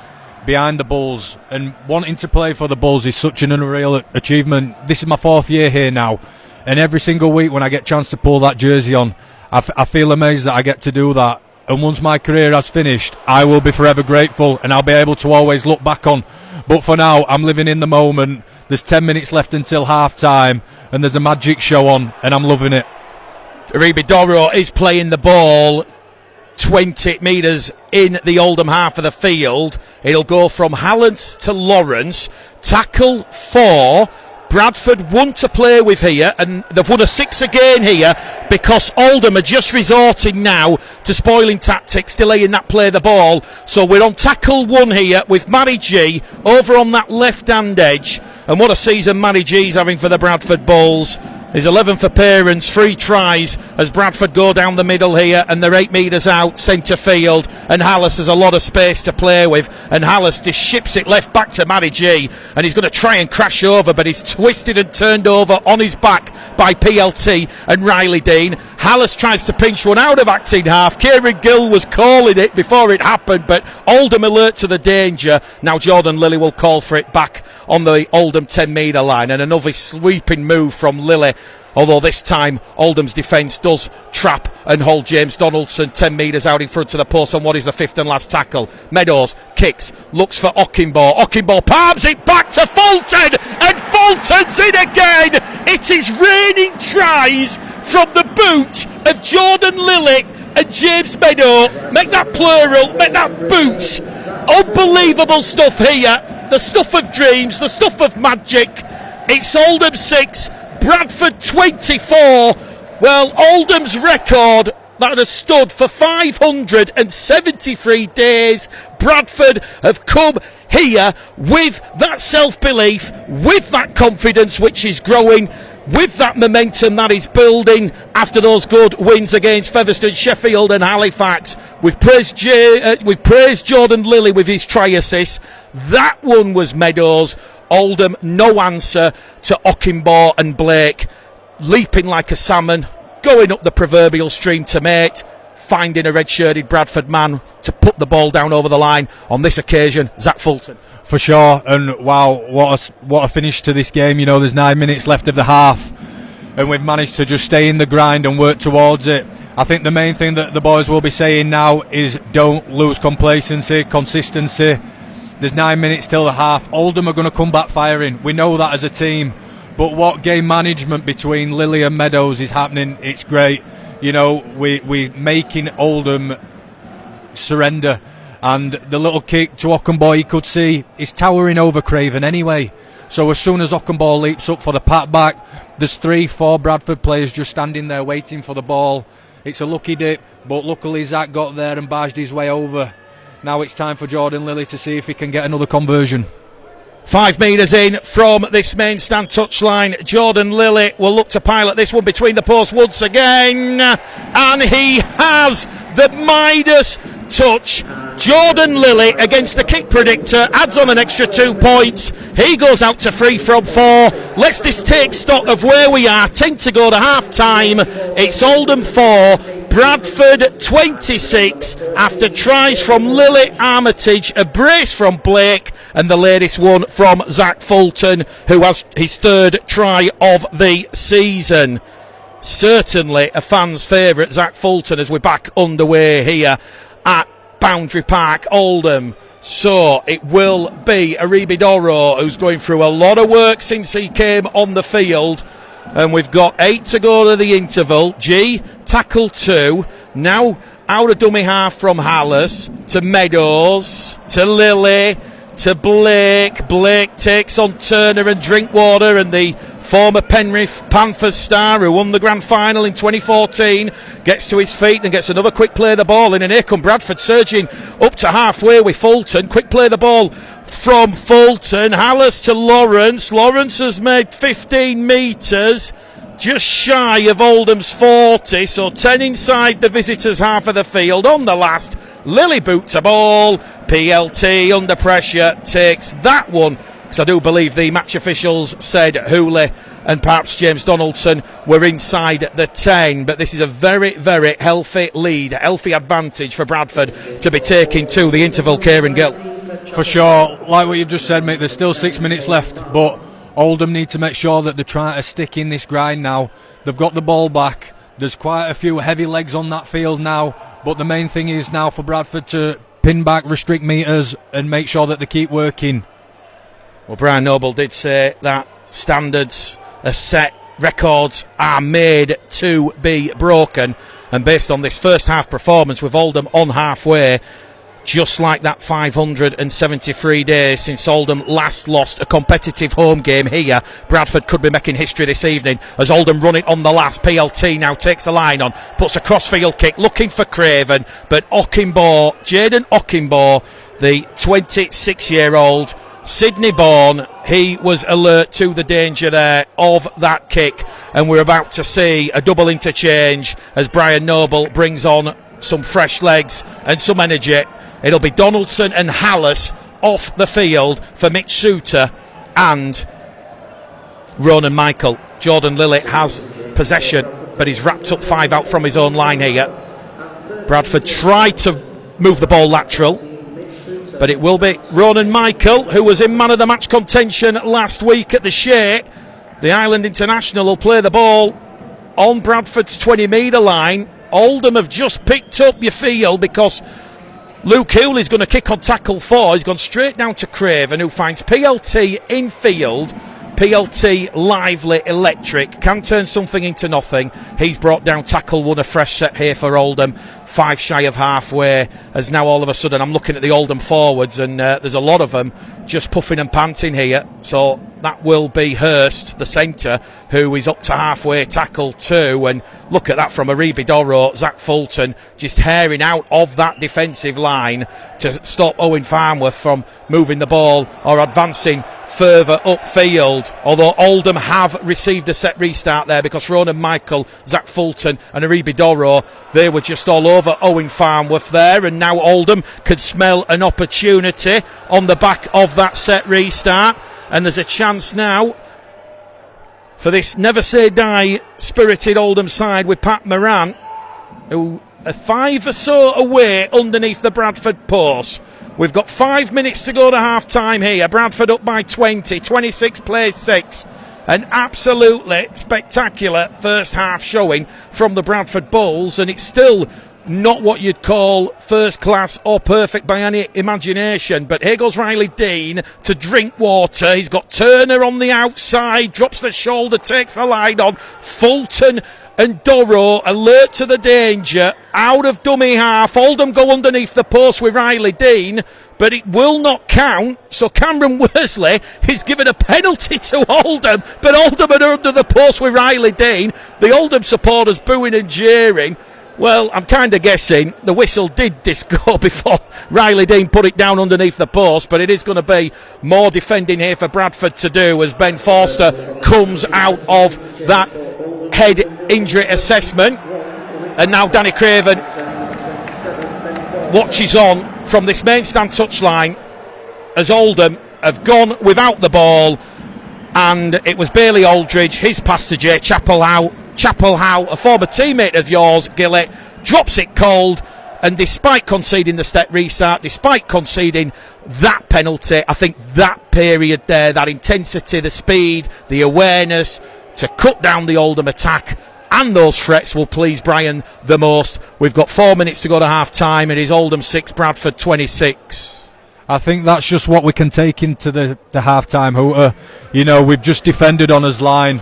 S2: the Bulls, and wanting to play for the Bulls is such an unreal achievement. This is my 4th year here now, and every single week when I get a chance to pull that jersey on, I feel amazed that I get to do that. And once my career has finished, I will be forever grateful, and I'll be able to always look back on. But for now, I'm living in the moment. There's 10 minutes left until half time, and there's a magic show on, and I'm loving it.
S1: Aribidoro is playing the ball 20 metres in the Oldham half of the field. It'll go from Hallant to Lawrence. Tackle 4. Bradford won to play with here, and they've won a 6 again here because Oldham are just resorting now to spoiling tactics, delaying that play the ball. So we're on tackle 1 here with Matty G over on that left-hand edge. And what a season Matty G's having for the Bradford Bulls. His 11th appearance, 3 tries as Bradford go down the middle here, and they're 8 metres out centre field, and Hallis has a lot of space to play with, and Hallis just ships it left back to Matty G, and he's going to try and crash over, but he's twisted and turned over on his back by PLT and Riley Dean. Hallis tries to pinch one out of acting half. Kieran Gill was calling it before it happened, but Oldham alert to the danger. Now Jordan Lilly will call for it back on the Oldham 10 metre line, and another sweeping move from Lilly. Although this time Oldham's defence does trap and hold James Donaldson 10 metres out in front of the post on what is the 5th and last tackle. Meadows kicks, looks for Ockenbaugh. Ockenbaugh palms it back to Fulton, and Fulton's in again. It is raining tries from the boot of Jordan Lilly and James Meadow. Make that plural, make that boots. Unbelievable stuff here. The stuff of dreams, the stuff of magic. It's Oldham 6, Bradford 24. Well, Oldham's record that has stood for 573 days. Bradford have come here with that self-belief, with that confidence which is growing, with that momentum that is building after those good wins against Featherstone, Sheffield and Halifax. We've praised Jordan Lilly with his try assist. That one was Meadows. Oldham, no answer to Ockenbaugh and Blake, leaping like a salmon, going up the proverbial stream to mate, finding a red-shirted Bradford man to put the ball down over the line. On this occasion, Zach Fulton.
S2: For sure, and wow, what a finish to this game. You know, there's 9 minutes left of the half, and we've managed to just stay in the grind and work towards it. I think the main thing that the boys will be saying now is don't lose complacency, consistency. There's 9 minutes till the half. Oldham are going to come back firing. We know that as a team. But what game management between Lilly and Meadows is happening, it's great. You know, we're making Oldham surrender. And the little kick to Ockenbaugh, you could see, is towering over Craven anyway. So as soon as Ockenbaugh leaps up for the pat back, there's 3-4 Bradford players just standing there waiting for the ball. It's a lucky dip, but luckily Zach got there and barged his way over. Now it's time for Jordan Lilly to see if he can get another conversion.
S1: 5 metres in from this main stand touchline. Jordan Lilly will look to pilot this one between the posts once again. And he has the Midas touch. Jordan Lilly against the kick predictor adds on an extra 2 points. He goes out to 3 from 4. Let's just take stock of where we are. 10 to go to half time. It's Oldham 4, Bradford 26 after tries from Lilly, Armitage, a brace from Blake, and the latest one from Zach Fulton, who has his 3rd try of the season. Certainly a fan's favourite, Zach Fulton, as we're back underway here at Boundary Park, Oldham. So it will be Aribidoro, who's going through a lot of work since he came on the field. And we've got 8 to go to the interval. G, tackle 2. Now out of dummy half from Hallis to Meadows to Lilly to Blake. Blake takes on Turner and Drinkwater, and the former Penrith Panthers star who won the grand final in 2014 gets to his feet and gets another quick play the ball in, and here come Bradford surging up to halfway with Fulton. Quick play the ball from Fulton. Hallis to Lawrence. Lawrence has made 15 metres, just shy of Oldham's 40, so 10 inside the visitors' half of the field. On the last, Lilly boots a ball. PLT under pressure takes that one, because I do believe the match officials said Hooley and perhaps James Donaldson were inside the 10, but this is a very, very healthy lead, healthy advantage for Bradford to be taking to the interval. Kieran Gill.
S2: For sure, like what you've just said, mate, there's still 6 minutes left, but Oldham need to make sure that they're trying to stick in this grind now. They've got the ball back. There's quite a few heavy legs on that field now, but the main thing is now for Bradford to pin back, restrict meters, and make sure that they keep working.
S1: Well, Brian Noble did say that standards are set records are made to be broken, and based on this first half performance with Oldham on halfway, just like that 573 days since Oldham last lost a competitive home game here, Bradford could be making history this evening as Oldham run it on the last. PLT now takes the line on, puts a crossfield kick, looking for Craven, but Jaden Ockimbo, the 26-year-old Sydney born, he was alert to the danger there of that kick, and we're about to see a double interchange as Brian Noble brings on some fresh legs and some energy. It'll be Donaldson and Hallis off the field for Mitch Suter and Ronan Michael. Jordan Lilley has possession, but he's wrapped up 5 out from his own line here. Bradford tried to move the ball lateral, but it will be Ronan Michael, who was in man of the match contention last week at the Shea. The Island International will play the ball on Bradford's 20-metre line. Oldham have just picked up, you feel, because Luke Hooley's going to kick on tackle 4. He's gone straight down to Craven, who finds PLT in field. PLT lively, electric, can turn something into nothing. He's brought down tackle 1, a fresh set here for Oldham. 5 shy of halfway, as now all of a sudden I'm looking at the Oldham forwards, and there's a lot of them just puffing and panting here. So that will be Hurst, the centre, who is up to halfway, tackle 2, and look at that from Aribi Doro. Zach Fulton just herring out of that defensive line to stop Owen Farnworth from moving the ball or advancing further upfield, although Oldham have received a set restart there because Ronan Michael, Zach Fulton and Aribi Doro, they were just all over Owen Farnworth there, and now Oldham could smell an opportunity on the back of that set restart, and there's a chance now for this never say die spirited Oldham side with Pat Moran, who are 5 or so away underneath the Bradford post. We've got 5 minutes to go to half time here. Bradford up by 20, 26 plays 6. An absolutely spectacular first half showing from the Bradford Bulls, and it's still not what you'd call first class or perfect by any imagination. But here goes Riley Dean to drink water. He's got Turner on the outside, drops the shoulder, takes the line on. Fulton and Doro alert to the danger, out of dummy half. Oldham go underneath the post with Riley Dean, but it will not count. So Cameron Worsley is given a penalty to Oldham, but Oldham are under the post with Riley Dean. The Oldham supporters booing and jeering. Well, I'm kind of guessing the whistle did disco before Riley Dean put it down underneath the post, but it is going to be more defending here for Bradford to do as Ben Forster comes out of that head injury assessment, and now Danny Craven watches on from this main stand touchline as Oldham have gone without the ball, and it was Bailey Aldridge, his pass to Jay Chapelhow, a former teammate of yours, Gillett, drops it cold, and despite conceding the step restart, despite conceding that penalty, I think that period there, that intensity, the speed, the awareness to cut down the Oldham attack and those threats will please Brian the most. We've got 4 minutes to go to half time. It is Oldham 6, Bradford 26.
S2: I think that's just what we can take into the half time, Hooter. You know, we've just defended on his line.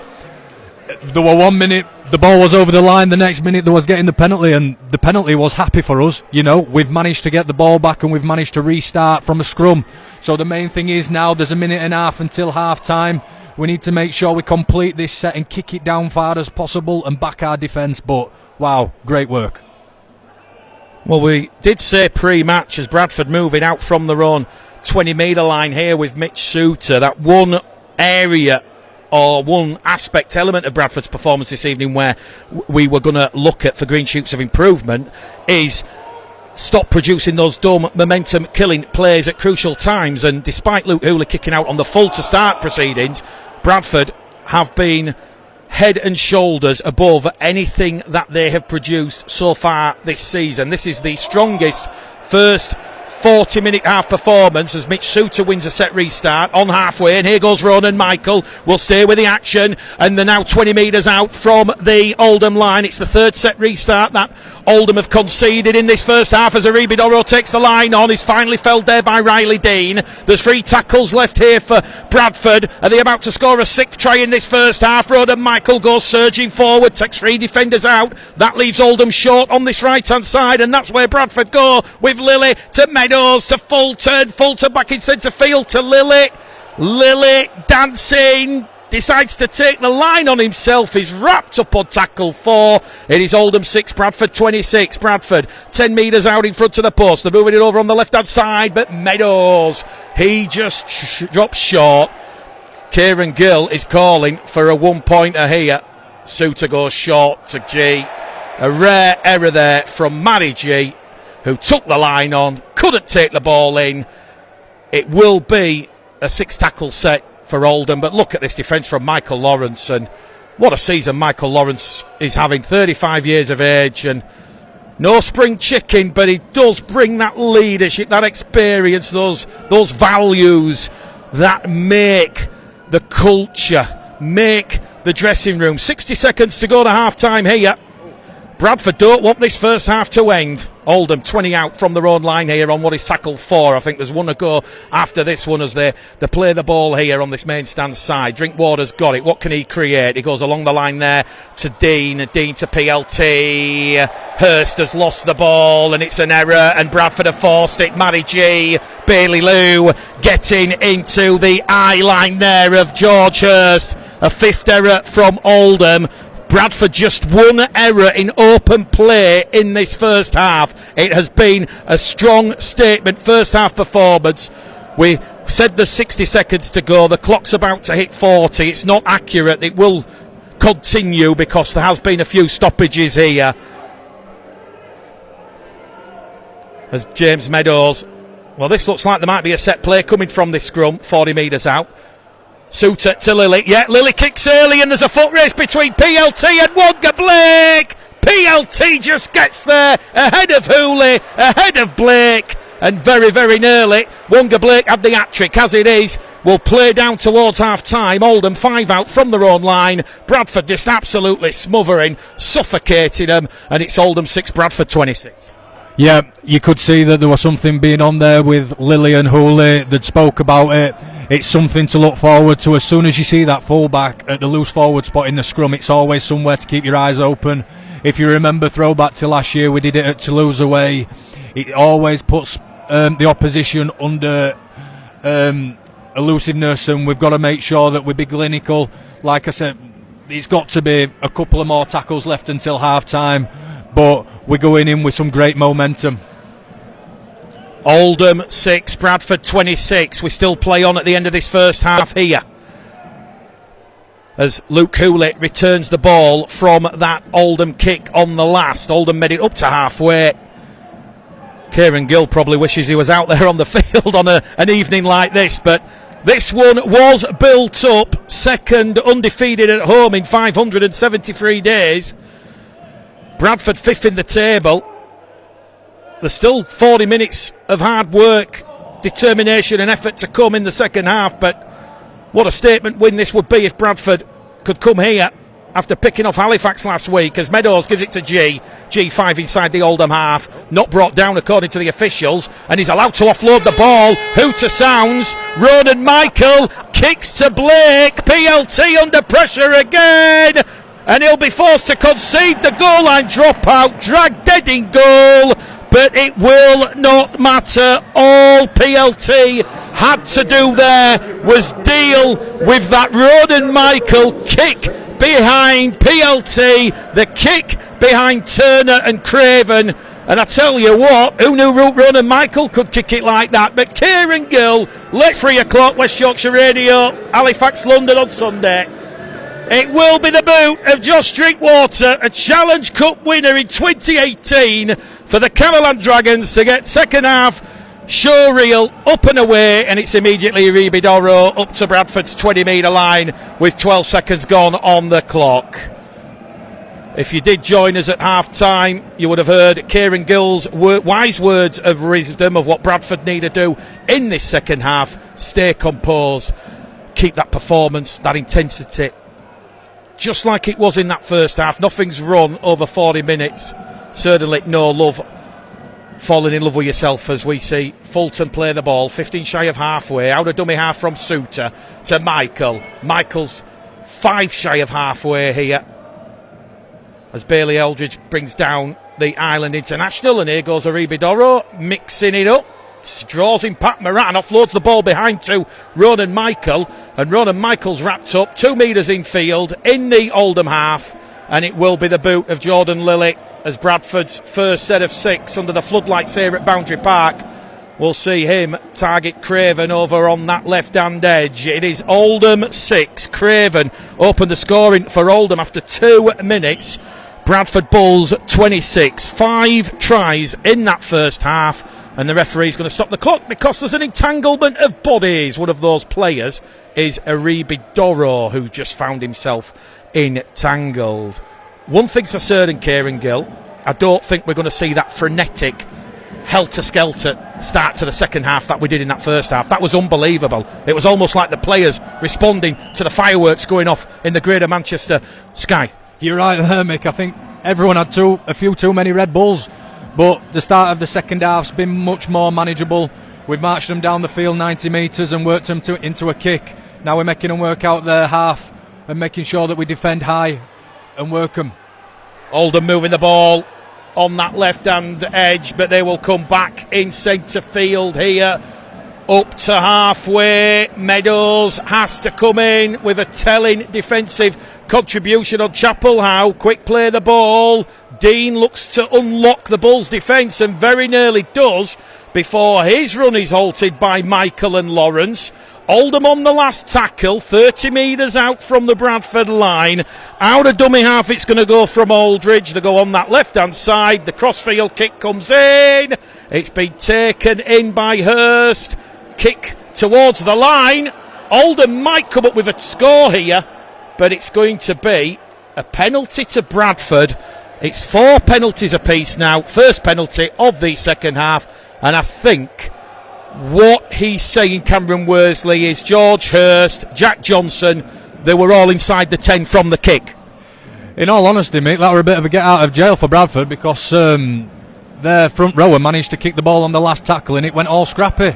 S2: There were 1 minute the ball was over the line, the next minute there was getting the penalty, and the penalty was happy for us. You know, we've managed to get the ball back and we've managed to restart from a scrum. So the main thing is now there's a minute and a half until half time. We need to make sure we complete this set and kick it down far as possible and back our defence. But, wow, great work.
S1: Well, we did say pre-match as Bradford moving out from their own 20-metre line here with Mitch Suter. That one area or one aspect, element of Bradford's performance this evening where we were going to look at for green shoots of improvement is stop producing those dumb momentum-killing plays at crucial times. And despite Luke Hooley kicking out on the full to start proceedings, Bradford have been head and shoulders above anything that they have produced so far this season. This is the strongest first 40-minute half performance as Mitch Suter wins a set restart on halfway, and here goes Ronan Michael. Will stay with the action, and they're now 20 metres out from the Oldham line. It's the third set restart that Oldham have conceded in this first half as Aribi Doro takes the line on. He's finally felled there by Riley Dean. There's 3 tackles left here for Bradford. Are they about to score a 6th try in this first half? Ronan Michael goes surging forward, takes 3 defenders out. That leaves Oldham short on this right-hand side, and that's where Bradford go with Lilly to Meadows to Fulton back in centre field to Lilly dancing, decides to take the line on himself. He's wrapped up on tackle 4. It is Oldham 6, Bradford 26. Bradford 10 metres out in front of the post. They're moving it over on the left-hand side, but Meadows, he just drops short. Kieran Gill is calling for a 1-pointer here. Suter goes short to G. A rare error there from Matty G, who took the line on, couldn't take the ball in. It will be a 6-tackle set for Oldham, but look at this defence from Michael Lawrence, and what a season Michael Lawrence is having. 35 years of age, and no spring chicken, but he does bring that leadership, that experience, those values that make the culture, make the dressing room. 60 seconds to go to half-time here. Bradford don't want this first half to end. Oldham 20 out from their own line here on what is tackle 4. I think there's one to go after this one as they play the ball here on this main stand side. Drinkwater's got it. What can he create? He goes along the line there to Dean to PLT. Hurst has lost the ball and it's an error, and Bradford have forced it. Matty G, Bailey Lou getting into the eye line there of George Hurst. A 5th error from Oldham. Bradford just 1 error in open play in this first half. It has been a strong statement first half performance. We said there's 60 seconds to go. The clock's about to hit 40. It's not accurate. It will continue because there has been a few stoppages here. As James Meadows, well, this looks like there might be a set play coming from this scrum, 40 metres out. Suter to Lilly. Yeah, Lilly kicks early and there's a foot race between PLT and Wonga Blake. PLT just gets there ahead of Hooley, ahead of Blake, and very, very nearly Wonga Blake had the hat-trick. As it is, will play down towards half-time. Oldham 5 out from their own line. Bradford just absolutely smothering, suffocating them, and it's Oldham 6, Bradford 26.
S2: Yeah, you could see that there was something being on there with Lilly and Hooley that spoke about it. It's something to look forward to. As soon as you see that fullback at the loose forward spot in the scrum, it's always somewhere to keep your eyes open. If you remember, throwback to last year, we did it at Toulouse away. It always puts the opposition under elusiveness, and we've got to make sure that we be clinical. Like I said, it's got to be a couple of more tackles left until half-time, but we're going in with some great momentum.
S1: Oldham 6, Bradford 26. We still play on at the end of this first half here, as Luke Hooley returns the ball from that Oldham kick on the last. Oldham made it up to halfway. Kieran Gill probably wishes he was out there on the field on an evening like this, but this one was built up. Second undefeated at home in 573 days. Bradford 5th in the table. There's still 40 minutes of hard work, determination and effort to come in the second half, but what a statement win this would be if Bradford could come here after picking off Halifax last week, as Meadows gives it to G. G5 inside the Oldham half, not brought down according to the officials, and he's allowed to offload the ball. Hooter sounds. Ronan Michael kicks to Blake. PLT under pressure again, and he'll be forced to concede the goal line dropout, dragged dead in goal. But it will not matter. All PLT had to do there was deal with that Ronan Michael kick behind PLT, the kick behind Turner and Craven. And I tell you what, who knew Ronan Michael could kick it like that? But Kieran Gill, late 3 o'clock, West Yorkshire Radio, Halifax, London on Sunday. It will be the boot of Josh Drinkwater, a Challenge Cup winner in 2018 for the Camelland Dragons, to get second half showreel up and away, and it's immediately Aribi Doro up to Bradford's 20 metre line with 12 seconds gone on the clock. If you did join us at half-time, you would have heard Kieran Gill's wise words of wisdom of what Bradford need to do in this second half. Stay composed, keep that performance, that intensity, just like it was in that first half. Nothing's run over 40 minutes. Certainly no love, falling in love with yourself, as we see Fulton play the ball, 15 shy of halfway, out of dummy half from Suter to Michael. Michael's 5 shy of halfway here, as Bailey Eldridge brings down the Island International, and here goes Aribidoro mixing it up, draws in Pat Moran, offloads the ball behind to Ronan Michael, and Ronan Michael's wrapped up 2 metres in field in the Oldham half, and it will be the boot of Jordan Lilly as Bradford's first set of 6 under the floodlights here at Boundary Park. We'll see him target Craven over on that left-hand edge. It is Oldham 6. Craven opened the scoring for Oldham after 2 minutes. Bradford Bulls 26. 5 tries in that first half, and the referee's going to stop the clock because there's an entanglement of bodies. One of those players is Aribidoro, who just found himself entangled. One thing's for certain, Kieran Gill, I don't think we're going to see that frenetic helter-skelter start to the second half that we did in that first half. That was unbelievable. It was almost like the players responding to the fireworks going off in the Greater Manchester sky.
S2: You're right there, Mick. I think everyone had a few too many Red Bulls, but the start of the second half's been much more manageable. We've marched them down the field 90 metres and worked them into a kick. Now we're making them work out their half and making sure that we defend high and work them.
S1: Oldham moving the ball on that left-hand edge, but they will come back in centre field here. Up to halfway, Meadows has to come in with a telling defensive contribution on Chapel-Howe. Quick play the ball. Dean looks to unlock the Bulls' defence and very nearly does before his run is halted by Michael and Lawrence. Oldham on the last tackle, 30 metres out from the Bradford line. Out of dummy half, it's going to go from Aldridge. They go on that left-hand side. The crossfield kick comes in. It's been taken in by Hurst. Kick towards the line. Oldham might come up with a score here, but it's going to be a penalty to Bradford. It's 4 penalties apiece now. First penalty of the second half, and I think what he's saying, Cameron Worsley, is George Hurst, Jack Johnson, they were all inside the 10 from the kick.
S2: In all honesty, mate, that were a bit of a get out of jail for Bradford, because their front rower managed to kick the ball on the last tackle and it went all scrappy.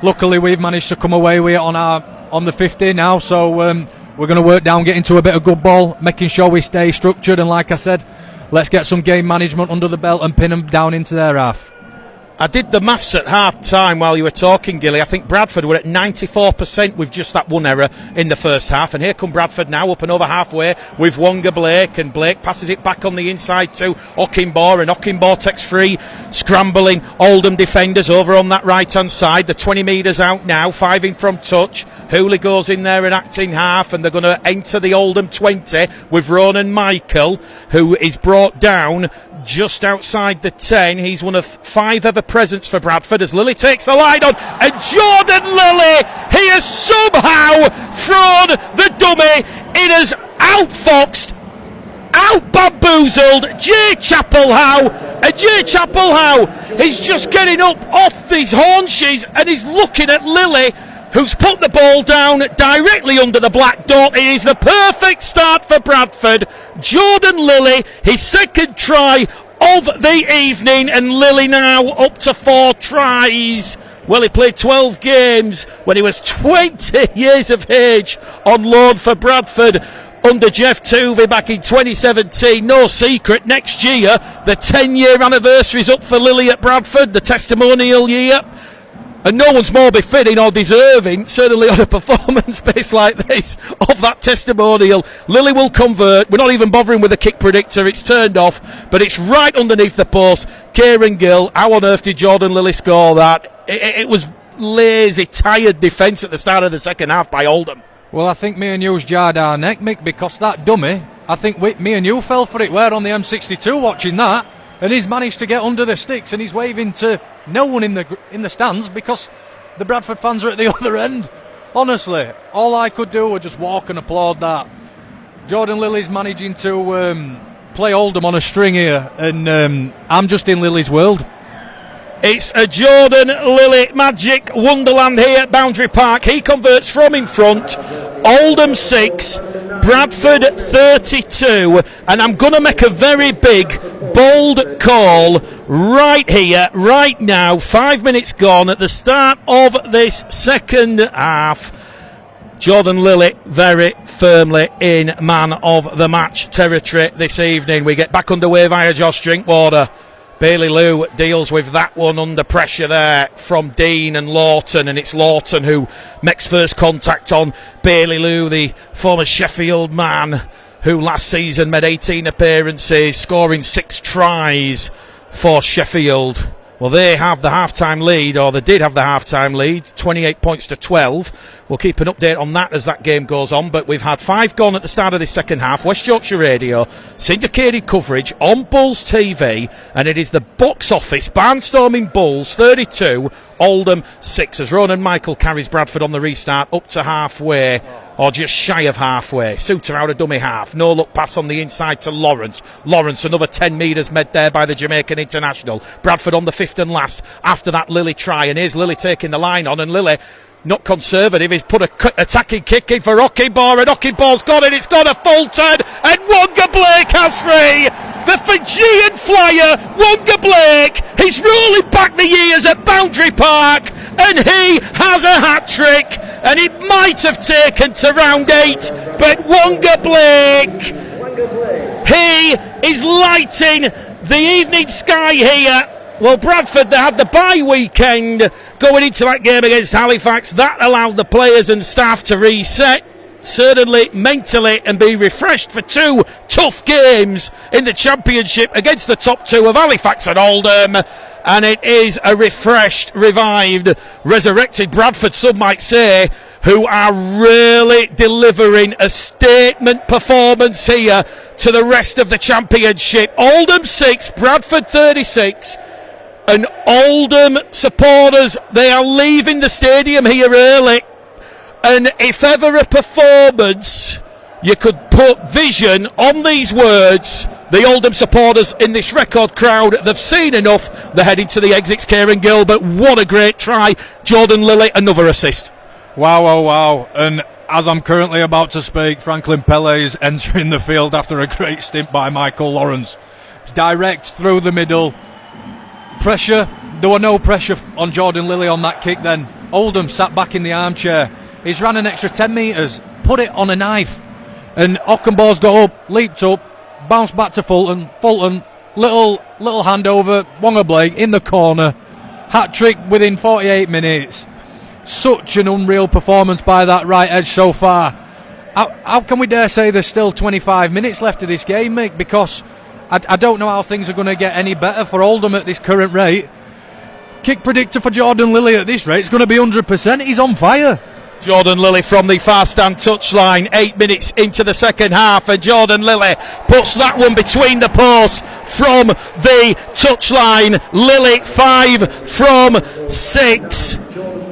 S2: Luckily we've managed to come away with it on the 50 now, so we're going to work down, get into a bit of good ball, making sure we stay structured, and like I said, let's get some game management under the belt and pin them down into their half.
S1: I did the maths at half-time while you were talking, Gilly. I think Bradford were at 94% with just that one error in the first half. And here come Bradford now, up and over halfway with Wonga Blake. And Blake passes it back on the inside to Okinbaugh. And Okinbaugh takes free, scrambling Oldham defenders over on that right-hand side. They're 20 metres out now, 5 in from touch. Hooley goes in there and acts in half. And they're going to enter the Oldham 20 with Ronan Michael, who is brought down just outside the 10. He's one of 5 ever presents for Bradford as Lilly takes the line on, and Jordan Lilly, he has somehow thrown the dummy. It has outfoxed, out-bamboozled Jay Chapel-Howe, and Jay Chapel-Howe is just getting up off his haunches and he's looking at Lilly, who's put the ball down directly under the black dot. It is the perfect start for Bradford. Jordan Lilly, his second try of the evening, and Lilly now up to 4 tries. Well, he played 12 games when he was 20 years of age on loan for Bradford under Jeff Tuvey back in 2017. No secret, next year the 10-year anniversary is up for Lilly at Bradford, the testimonial year. And no one's more befitting or deserving, certainly on a performance base like this, of that testimonial. Lilly will convert. We're not even bothering with the kick predictor. It's turned off, but it's right underneath the post. Kieran Gill, how on earth did Jordan Lilly score that? It was lazy, tired defence at the start of the second half by Oldham.
S2: Well, I think me and you's jarred our neck, Mick, because that dummy, I think me and you fell for it. We're on the M62 watching that, and he's managed to get under the sticks and he's waving to no one in the stands because the Bradford fans are at the other end. Honestly, all I could do was just walk and applaud that. Jordan Lilly's managing to play Oldham on a string here, and I'm just in Lily's world.
S1: It's a Jordan Lilly magic wonderland here at Boundary Park. He converts from in front. Oldham 6, Bradford 32, and I'm going to make a very big, bold call right here, right now. 5 minutes gone at the start of this second half. Jordan Lilly very firmly in man of the match territory this evening. We get back underway via Josh Drinkwater. Bailey Lou deals with that one under pressure there from Dean and Lawton, and it's Lawton who makes first contact on Bailey Lou, the former Sheffield man who last season made 18 appearances, scoring 6 tries for Sheffield. Well, they have the half-time lead, or they did have the half-time lead, 28 points to 12. We'll keep an update on that as that game goes on, but we've had 5 gone at the start of this second half. West Yorkshire Radio, syndicated coverage on Bulls TV, and it is the box office, barnstorming Bulls 32, Oldham 6, as Ronan Michael carries Bradford on the restart up to halfway, or just shy of halfway. Suter out of dummy half, no look pass on the inside to Lawrence. Lawrence, another 10 metres made there by the Jamaican international. Bradford on the 5th and last after that Lilly try, and here's Lilly taking the line on, and Lilly, not conservative, he's put a attacking kick in for Ockibor, and Ockibor's got it, it's got a full turn, and Wonga Blake has free! The Fijian flyer, Wonga Blake, he's rolling back the years at Boundary Park, and he has a hat-trick, and it might have taken to round 8, but Wonga Blake, he is lighting the evening sky here. Well, Bradford, they had the bye weekend going into that game against Halifax. That allowed the players and staff to reset, certainly mentally, and be refreshed for 2 tough games in the Championship against the top 2 of Halifax and Oldham. And it is a refreshed, revived, resurrected Bradford, some might say, who are really delivering a statement performance here to the rest of the Championship. Oldham 6, Bradford 36. And Oldham supporters, they are leaving the stadium here early. And if ever a performance you could put vision on these words, the Oldham supporters in this record crowd, they've seen enough. They're heading to the exits. Kieran Gilbert, what a great try. Jordan Lilly, another assist.
S2: Wow, wow, wow. And as I'm currently about to speak, Franklin Pele is entering the field after a great stint by Michael Lawrence. Direct through the middle. Pressure, there were no pressure on Jordan Lilly on that kick then. Oldham sat back in the armchair. He's ran an extra 10 metres, put it on a knife. And Ockenbor's got up, leaped up, bounced back to Fulton. Fulton, little handover, Wonga Blake in the corner. Hat-trick within 48 minutes. Such an unreal performance by that right edge so far. How can we dare say there's still 25 minutes left of this game, Mick? Because I don't know how things are going to get any better for Oldham at this current rate. Kick predictor for Jordan Lilly at this rate is going to be 100%. He's on fire.
S1: Jordan Lilly from the far stand touchline, 8 minutes into the second half, and Jordan Lilly puts that one between the posts from the touchline. Lilly 5 from 6.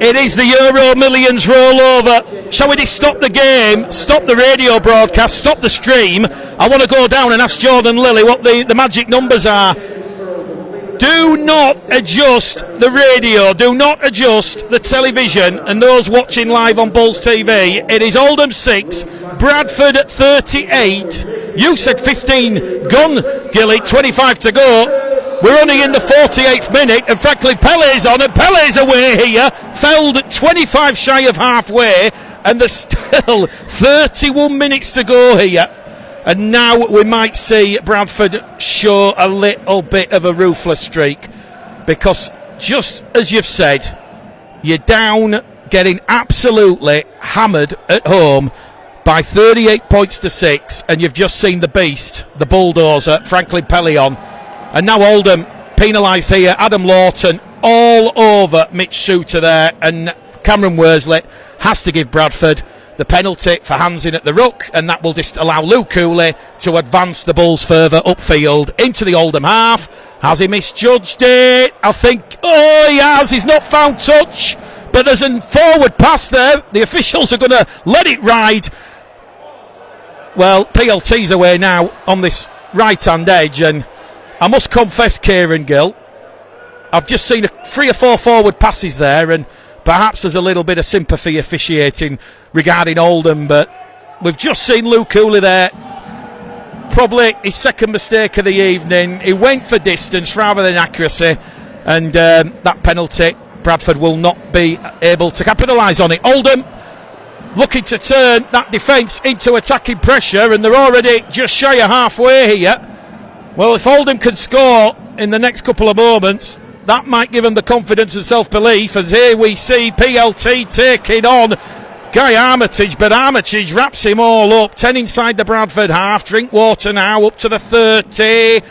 S1: It is the Euro Millions rollover. Shall we just stop the game, stop the radio broadcast, stop the stream? I want to go down and ask Jordan Lilly what the magic numbers are. Do not adjust the radio, do not adjust the television, and those watching live on Bulls TV. It is Oldham 6, Bradford 38. You said 15 gone, Gilly, 25 to go. We're only in the 48th minute, and frankly, Pele's on, and Pele's away here, felled 25 shy of halfway, and there's still 31 minutes to go here. And now we might see Bradford show a little bit of a ruthless streak, because just as you've said, you're down, getting absolutely hammered at home by 38 points to 6, and you've just seen the beast, the bulldozer, Franklin Pelion. And now Oldham penalised here. Adam Lawton all over Mitch Suter there, and Cameron Worsley has to give Bradford the penalty for hands in at the ruck, and that will just allow Luke Cooley to advance the Bulls further upfield into the Oldham half. Has he misjudged it? I think, he has. He's not found touch, but there's a forward pass there. The officials are going to let it ride. Well, PLT's away now on this right-hand edge, and I must confess, Kieran Gill, I've just seen 3 or 4 forward passes there, and perhaps there's a little bit of sympathy officiating regarding Oldham, but we've just seen Luke Cooley there. Probably his second mistake of the evening. He went for distance rather than accuracy, and that penalty, Bradford will not be able to capitalise on it. Oldham looking to turn that defence into attacking pressure, and they're already just shy of halfway here. Well, if Oldham can score in the next couple of moments, that might give them the confidence and self-belief, as here we see PLT taking on Guy Armitage, but Armitage wraps him all up. 10 inside the Bradford half. Drinkwater now up to the 30.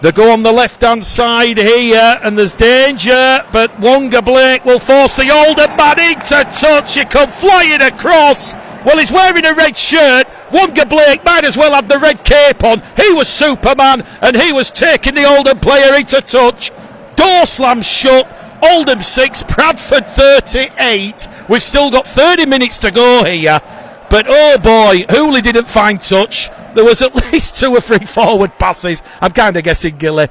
S1: They go on the left-hand side here, and there's danger, but Wonga Blake will force the Oldham man into touch. He come flying across. Well, he's wearing a red shirt. Wonga Blake might as well have the red cape on. He was Superman, and he was taking the Oldham player into touch. Door slam shut. Oldham 6, Bradford 38. We've still got 30 minutes to go here. But oh boy, Hooley didn't find touch. There was at least 2 or 3 forward passes. I'm kind of guessing, Gilly,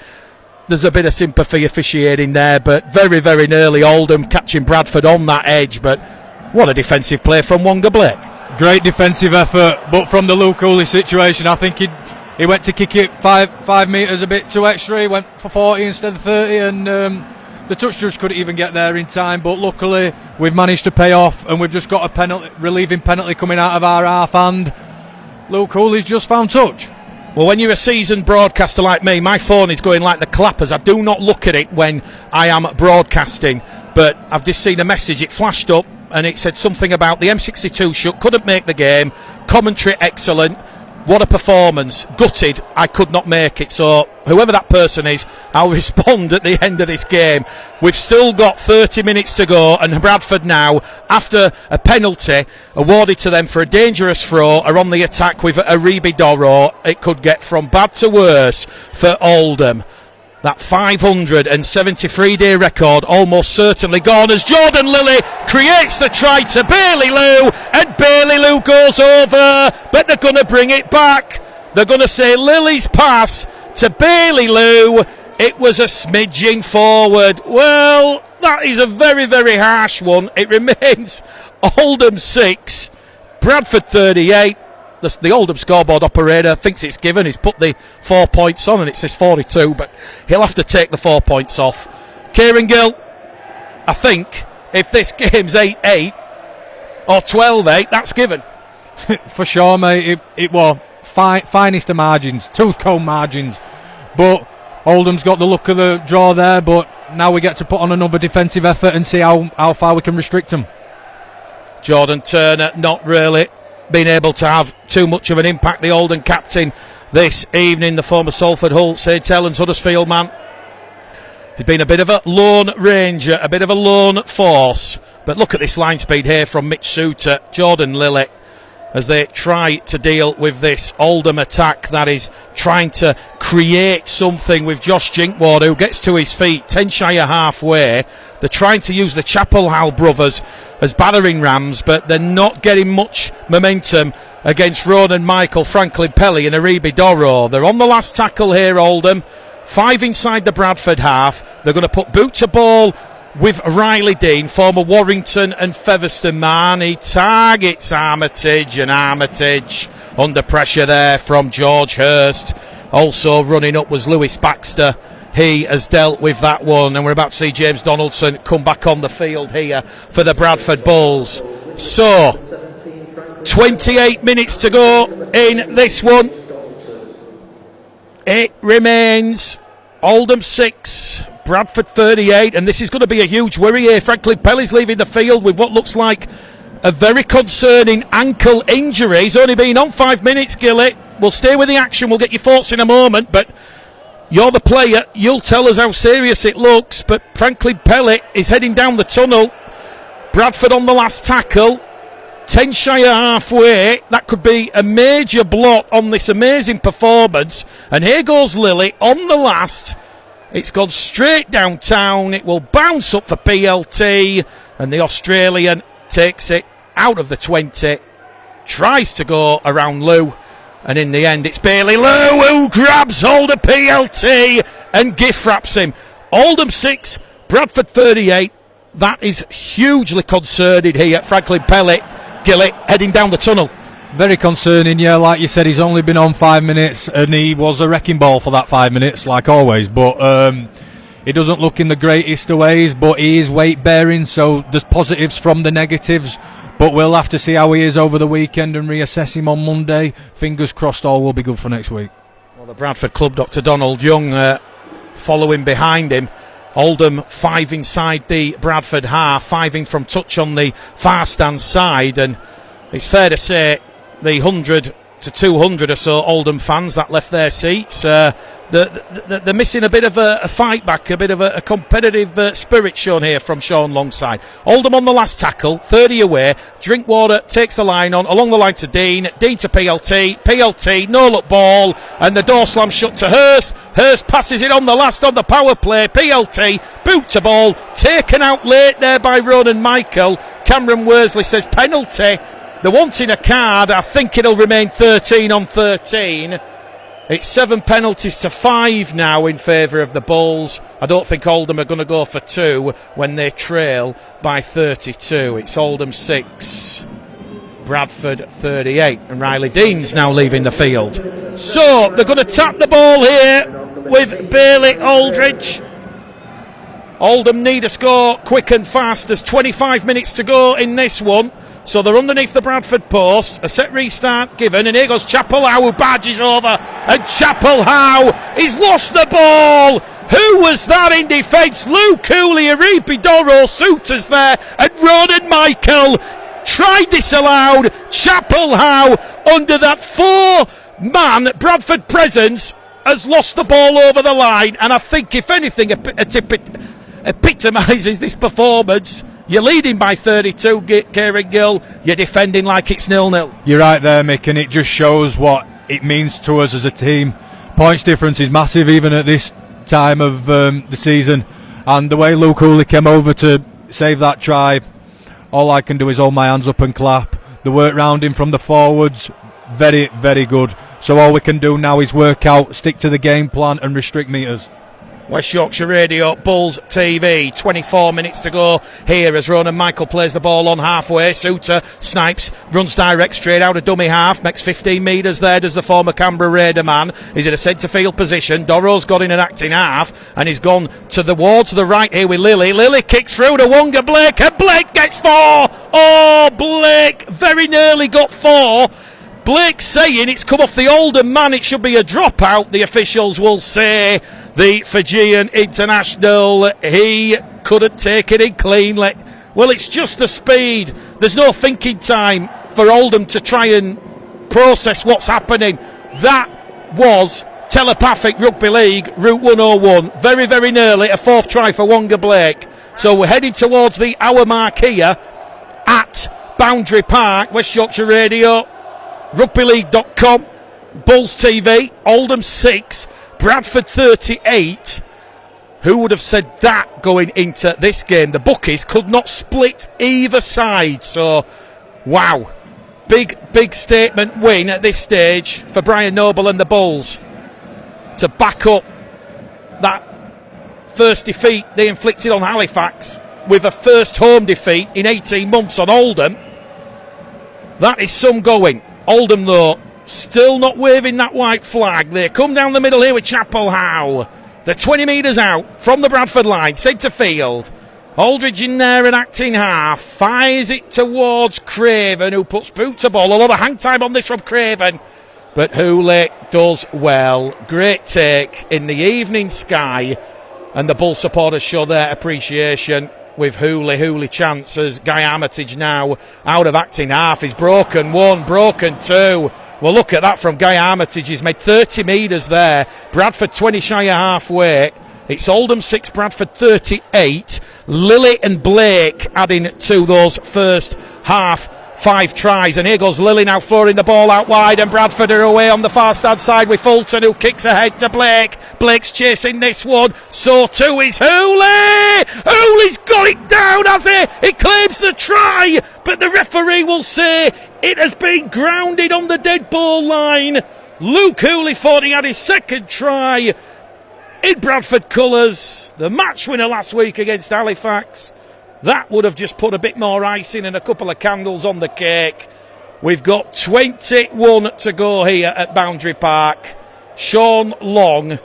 S1: there's a bit of sympathy officiating there, but very, very nearly Oldham catching Bradford on that edge. But what a defensive play from Wonga Blake.
S2: Great defensive effort, but from the Luke Cooley situation, I think he went to kick it 5 metres a bit too extra. He went for 40 instead of 30, and the touch judge couldn't even get there in time. But luckily, we've managed to pay off, and we've just got a penalty, relieving penalty coming out of our half, and Luke Cooley's just found touch.
S1: Well, when you're a seasoned broadcaster like me, my phone is going like the clappers. I do not look at it when I am broadcasting, but I've just seen a message. It flashed up, and it said something about the M62 shut, couldn't make the game, commentary excellent. What a performance. Gutted I could not make it. So whoever that person is, I'll respond at the end of this game. We've still got 30 minutes to go, and Bradford now, after a penalty awarded to them for a dangerous throw, are on the attack with Aribi Doro. It could get from bad to worse for Oldham. That 573-day record almost certainly gone, as Jordan Lilly creates the try to Bailey Lou, and Bailey Lou goes over, but they're going to bring it back. They're going to say Lilly's pass to Bailey Lou. It was a smidging forward. Well, that is a very, very harsh one. It remains Oldham 6, Bradford 38. The Oldham scoreboard operator thinks it's given. He's put the 4 points on, and it says 42, but he'll have to take the 4 points off. Kieran Gill, I think if this game's 8-8 or 12-8, that's given.
S2: For sure, mate. It was finest of margins, tooth-comb margins. But Oldham's got the look of the draw there, but now we get to put on another defensive effort and see how far we can restrict them.
S1: Jordan Turner not really been able to have too much of an impact, the Oldham captain this evening, the former Salford Hull, St Helens Huddersfield man. He's been a bit of a lone ranger, a bit of a lone force, but look at this line speed here from Mitch Suter, Jordan Lilly, as they try to deal with this Oldham attack that is trying to create something with Josh Jinkward, who gets to his feet 10 shy of halfway. They're trying to use the Chapelhow brothers as battering rams, but they're not getting much momentum against Ronan Michael, Franklin Pelly and Aribi Doro. They're on the last tackle here, Oldham. 5 inside the Bradford half. They're going to put boot to ball with Riley Dean, former Warrington and Featherstone man. He targets Armitage, and Armitage under pressure there from George Hurst. Also running up was Lewis Baxter. He has dealt with that one, and we're about to see James Donaldson come back on the field here for the Bradford Bulls. So 28 minutes to go in this one. It remains Oldham 6, Bradford 38, and this is going to be a huge worry here. Franklin Pelly's leaving the field with what looks like a very concerning ankle injury. He's only been on 5 minutes, Gilly. We'll stay with the action, we'll get your thoughts in a moment, but you're the player, you'll tell us how serious it looks. But Franklin Pelly is heading down the tunnel. Bradford on the last tackle, 10 shy of halfway. That could be a major blot on this amazing performance. And here goes Lilly on the last. It's gone straight downtown. It will bounce up for PLT, and the Australian takes it out of the 20, tries to go around Lou, And in the end, it's Bailey Lowe who grabs hold of PLT and gift wraps him. Oldham 6, Bradford 38. That is hugely concerning here. Franklin Gillett heading down the tunnel.
S2: Very concerning, yeah. Like you said, he's only been on 5 minutes, and he was a wrecking ball for that 5 minutes, like always. But he doesn't look in the greatest of ways, but he is weight bearing, so there's positives from the negatives. But we'll have to see how he is over the weekend and reassess him on Monday. Fingers crossed all will be good for next week.
S1: Well, the Bradford club, Dr. Donald Young, following behind him. Oldham 5 inside the Bradford half, 5 from touch on the far stand side, and it's fair to say the 100 to 200 or so Oldham fans that left their seats, they're missing a bit of a fight back, a bit of a competitive spirit shown here from Sean Longside. Oldham on the last tackle, 30 away. Drinkwater takes the line on, along the line to Dean to PLT, no look ball, and the door slams shut to Hurst. Hurst passes it on the last on the power play. PLT, boot to ball, taken out late there by Ronan Michael. Cameron Worsley says penalty. They're wanting a card. I think it'll remain 13 on 13. It's 7 penalties to 5 now in favour of the Bulls. I don't think Oldham are going to go for 2 when they trail by 32. It's Oldham 6, Bradford 38, and Riley Dean's now leaving the field. So they're going to tap the ball here with Bailey Aldridge. Oldham need a score quick and fast. There's 25 minutes to go in this one. So they're underneath the Bradford post. A set restart given, and here goes Chapel Howe, who barges over, and Chapel Howe, he's lost the ball. Who was that in defence? Luke Cooley, Aripi Doro, Souters there, and Ronan Michael tried this aloud. Chapel Howe, under that 4-man Bradford presence, has lost the ball over the line, and I think if anything epitomises this performance. You're leading by 32, Kieran Gill. You're defending like it's 0-0.
S2: You're right there, Mick, and it just shows what it means to us as a team. Points difference is massive even at this time of the season. And the way Luke Cooley came over to save that try, all I can do is hold my hands up and clap. The work round him from the forwards, very, very good. So all we can do now is work out, stick to the game plan and restrict meters.
S1: West Yorkshire Radio, Bulls TV, 24 minutes to go here as Ronan Michael plays the ball on halfway. Souter snipes, runs direct straight out of dummy half, makes 15 metres there, does the former Canberra Raider man. He's in a centre field position. Doro's got in an acting half and he's gone towards the right here with Lilly. Lilly kicks through to Wonga Blake, and Blake gets 4. Oh, Blake very nearly got 4. Blake saying it's come off the Oldham man, it should be a dropout, the officials will say. The Fijian international, he couldn't take it in cleanly. Well, it's just the speed. There's no thinking time for Oldham to try and process what's happening. That was telepathic rugby league, Route 101. Very, very nearly a 4th try for Wonga Blake. So we're heading towards the hour mark here at Boundary Park. West Yorkshire Radio, rugbyleague.com, Bulls TV, Oldham 6, Bradford 38. Who would have said that going into this game? The bookies could not split either side. So, wow. Big statement win at this stage for Brian Noble and the Bulls to back up that first defeat they inflicted on Halifax with a first home defeat in 18 months on Oldham. That is some going. Oldham, though, still not waving that white flag. They come down the middle here with Chapel Howe. They're 20 metres out from the Bradford line, centre field. Aldridge in there and acting half. Fires it towards Craven, who puts boot to ball. A lot of hang time on this from Craven. But Hooley does well. Great take in the evening sky. And the Bull supporters show their appreciation with Hooley chances. Guy Armitage now out of acting half. He's broken 1, broken 2. Well, look at that from Guy Armitage. He's made 30 metres there. Bradford 20 shy of halfway. It's Oldham 6, Bradford 38. Lilly and Blake adding to those first half 5 tries. And here goes Lily now throwing the ball out wide, and Bradford are away on the far stand side with Fulton, who kicks ahead to Blake. Blake's chasing this one, so too is Hooley. Hooley's got it down, has he? He claims the try, but the referee will say it has been grounded on the dead ball line. Luke Hooley thought he had his second try in Bradford colours. The match winner last week against Halifax. That would have just put a bit more icing and a couple of candles on the cake. We've got 21 to go here at Boundary Park. Sean Long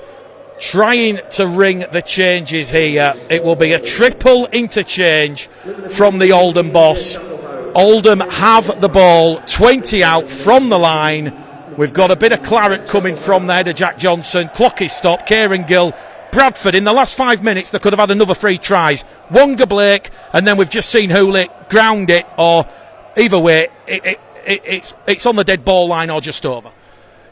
S1: trying to ring the changes here. It will be a triple interchange from the Oldham boss. Oldham have the ball, 20 out from the line. We've got a bit of claret coming from there to Jack Johnson. Clock is stopped. Kieran Gill. Bradford, in the last 5 minutes, they could have had another 3 tries. Wonga Blake, and then we've just seen Hooley ground it, or either way, it's on the dead ball line or just over.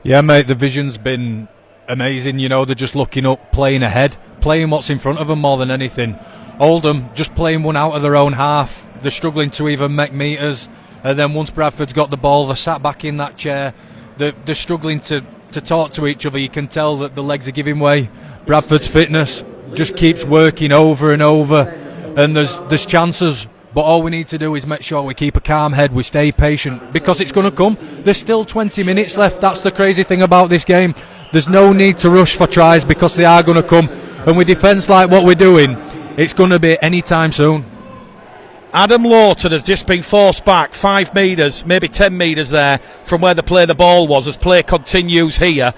S2: Yeah, mate, the vision's been amazing. You know, they're just looking up, playing ahead, playing what's in front of them more than anything. Oldham just playing one out of their own half. They're struggling to even make meters, and then once Bradford's got the ball, they're sat back in that chair. They're struggling to talk to each other. You can tell that the legs are giving way. Bradford's fitness just keeps working over and over, and there's chances, but all we need to do is make sure we keep a calm head, we stay patient, because it's going to come. There's still 20 minutes left. That's the crazy thing about this game. There's no need to rush for tries, because they are going to come, and with defence like what we're doing, it's going to be any time soon.
S1: Adam Lawton has just been forced back 5 metres, maybe 10 metres there from where the ball was, as play continues here.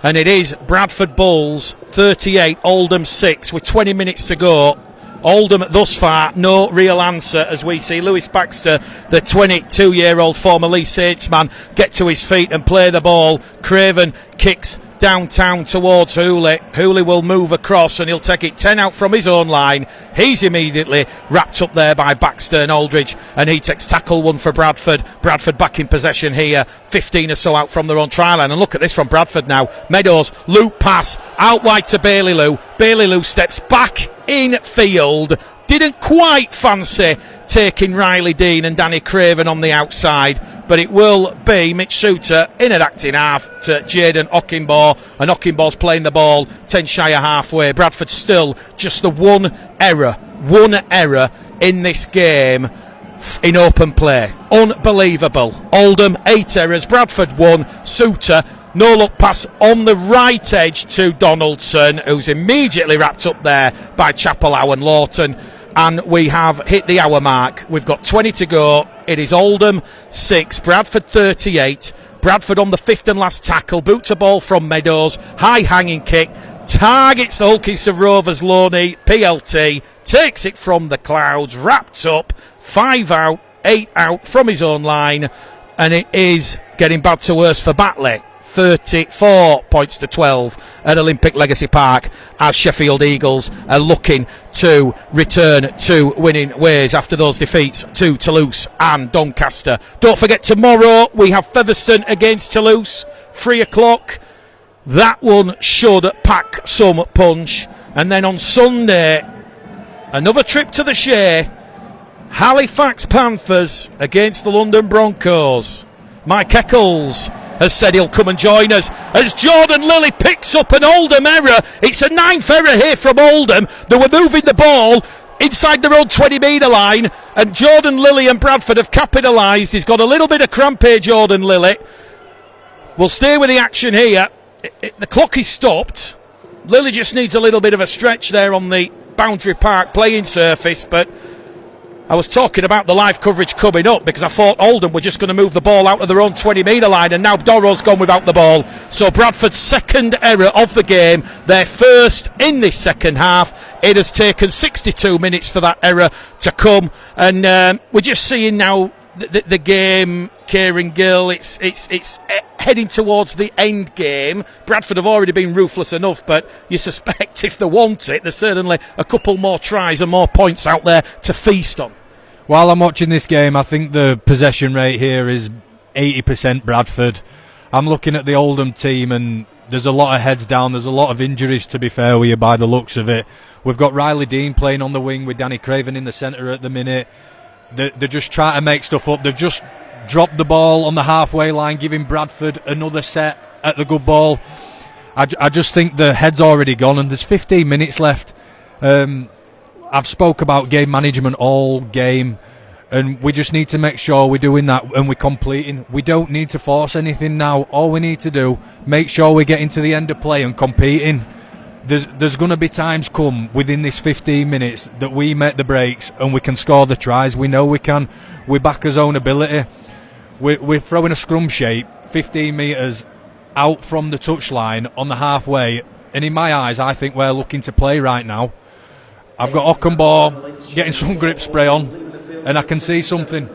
S1: And it is Bradford Bulls 38, Oldham 6 with 20 minutes to go. Oldham thus far, no real answer, as we see Lewis Baxter, the 22-year-old former Lee Saints man, get to his feet and play the ball. Craven kicks downtown towards Hooley. Hooley will move across and he'll take it 10 out from his own line. He's immediately wrapped up there by Baxter and Aldridge, and he takes tackle one for Bradford. Bradford back in possession here, 15 or so out from their own try line. And look at this from Bradford now. Meadows, loop pass out wide to Bailey Lou. Bailey Lou steps back in field. Didn't quite fancy taking Riley Dean and Danny Craven on the outside, but it will be Mitch Souter in at acting half to Jaden Ockenbaugh, and Ockenbaugh's playing the ball 10 shy of halfway. Bradford still just the one error in this game in open play. Unbelievable. Oldham 8 errors, Bradford 1. Souter, no look pass on the right edge to Donaldson, who's immediately wrapped up there by Chapelhow and Lawton. And we have hit the hour mark. We've got 20 to go. It is Oldham 6, Bradford 38. Bradford on the 5th and last tackle. Boot to ball from Meadows. High hanging kick. Targets the Hulkington Rovers Loney. PLT takes it from the clouds. Wrapped up. 5 out, 8 out from his own line. And it is getting bad to worse for Batley. 34 points to 12 at Olympic Legacy Park, as Sheffield Eagles are looking to return to winning ways after those defeats to Toulouse and Doncaster. Don't forget, tomorrow we have Featherstone against Toulouse, 3 o'clock. That one should pack some punch. And then on Sunday, another trip to the Shea, Halifax Panthers against the London Broncos. Mike Eccles has said he'll come and join us as Jordan Lilly picks up an Oldham error. It's a 9th error here from Oldham. They were moving the ball inside their own 20-metre line, and Jordan Lilly and Bradford have capitalised. He's got a little bit of cramp here, Jordan Lilly. We'll stay with the action here. The clock is stopped. Lilly just needs a little bit of a stretch there on the Boundary Park playing surface, but I was talking about the live coverage coming up because I thought Oldham were just going to move the ball out of their own 20-metre line, and now Doro's gone without the ball. So Bradford's second error of the game, their first in this second half. It has taken 62 minutes for that error to come, and we're just seeing now the game, Kieran Gill, it's heading towards the end game. Bradford have already been ruthless enough, but you suspect if they want it, there's certainly a couple more tries and more points out there to feast on.
S2: While I'm watching this game, I think the possession rate here is 80% Bradford. I'm looking at the Oldham team, and there's a lot of heads down. There's a lot of injuries, to be fair with you, by the looks of it. We've got Riley Dean playing on the wing with Danny Craven in the centre at the minute. They're just trying to make stuff up. They've just dropped the ball on the halfway line, giving Bradford another set at the good ball. I just think the head's already gone, and there's 15 minutes left. I've spoke about game management all game, and we just need to make sure we're doing that and we're completing. We don't need to force anything now. All we need to do, make sure we're getting to the end of play and competing. There's going to be times come within this 15 minutes that we make the breaks and we can score the tries. We know we can. We back our own ability. We're throwing a scrum shape 15 metres out from the touchline on the halfway, and in my eyes I think we're looking to play right now. I've got Ockenbaugh getting some grip spray on and I can see something,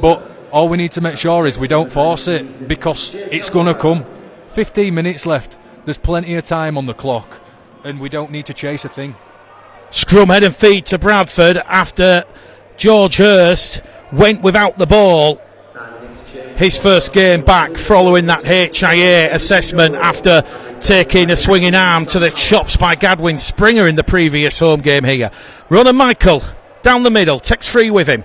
S2: but all we need to make sure is we don't force it, because it's going to come. 15 minutes left, there's plenty of time on the clock, and we don't need to chase a thing.
S1: Scrum head and feed to Bradford after George Hurst went without the ball. His first game back following that HIA assessment after taking a swinging arm to the chops by Gadwin Springer in the previous home game here. Ronan Michael down the middle, takes free with him.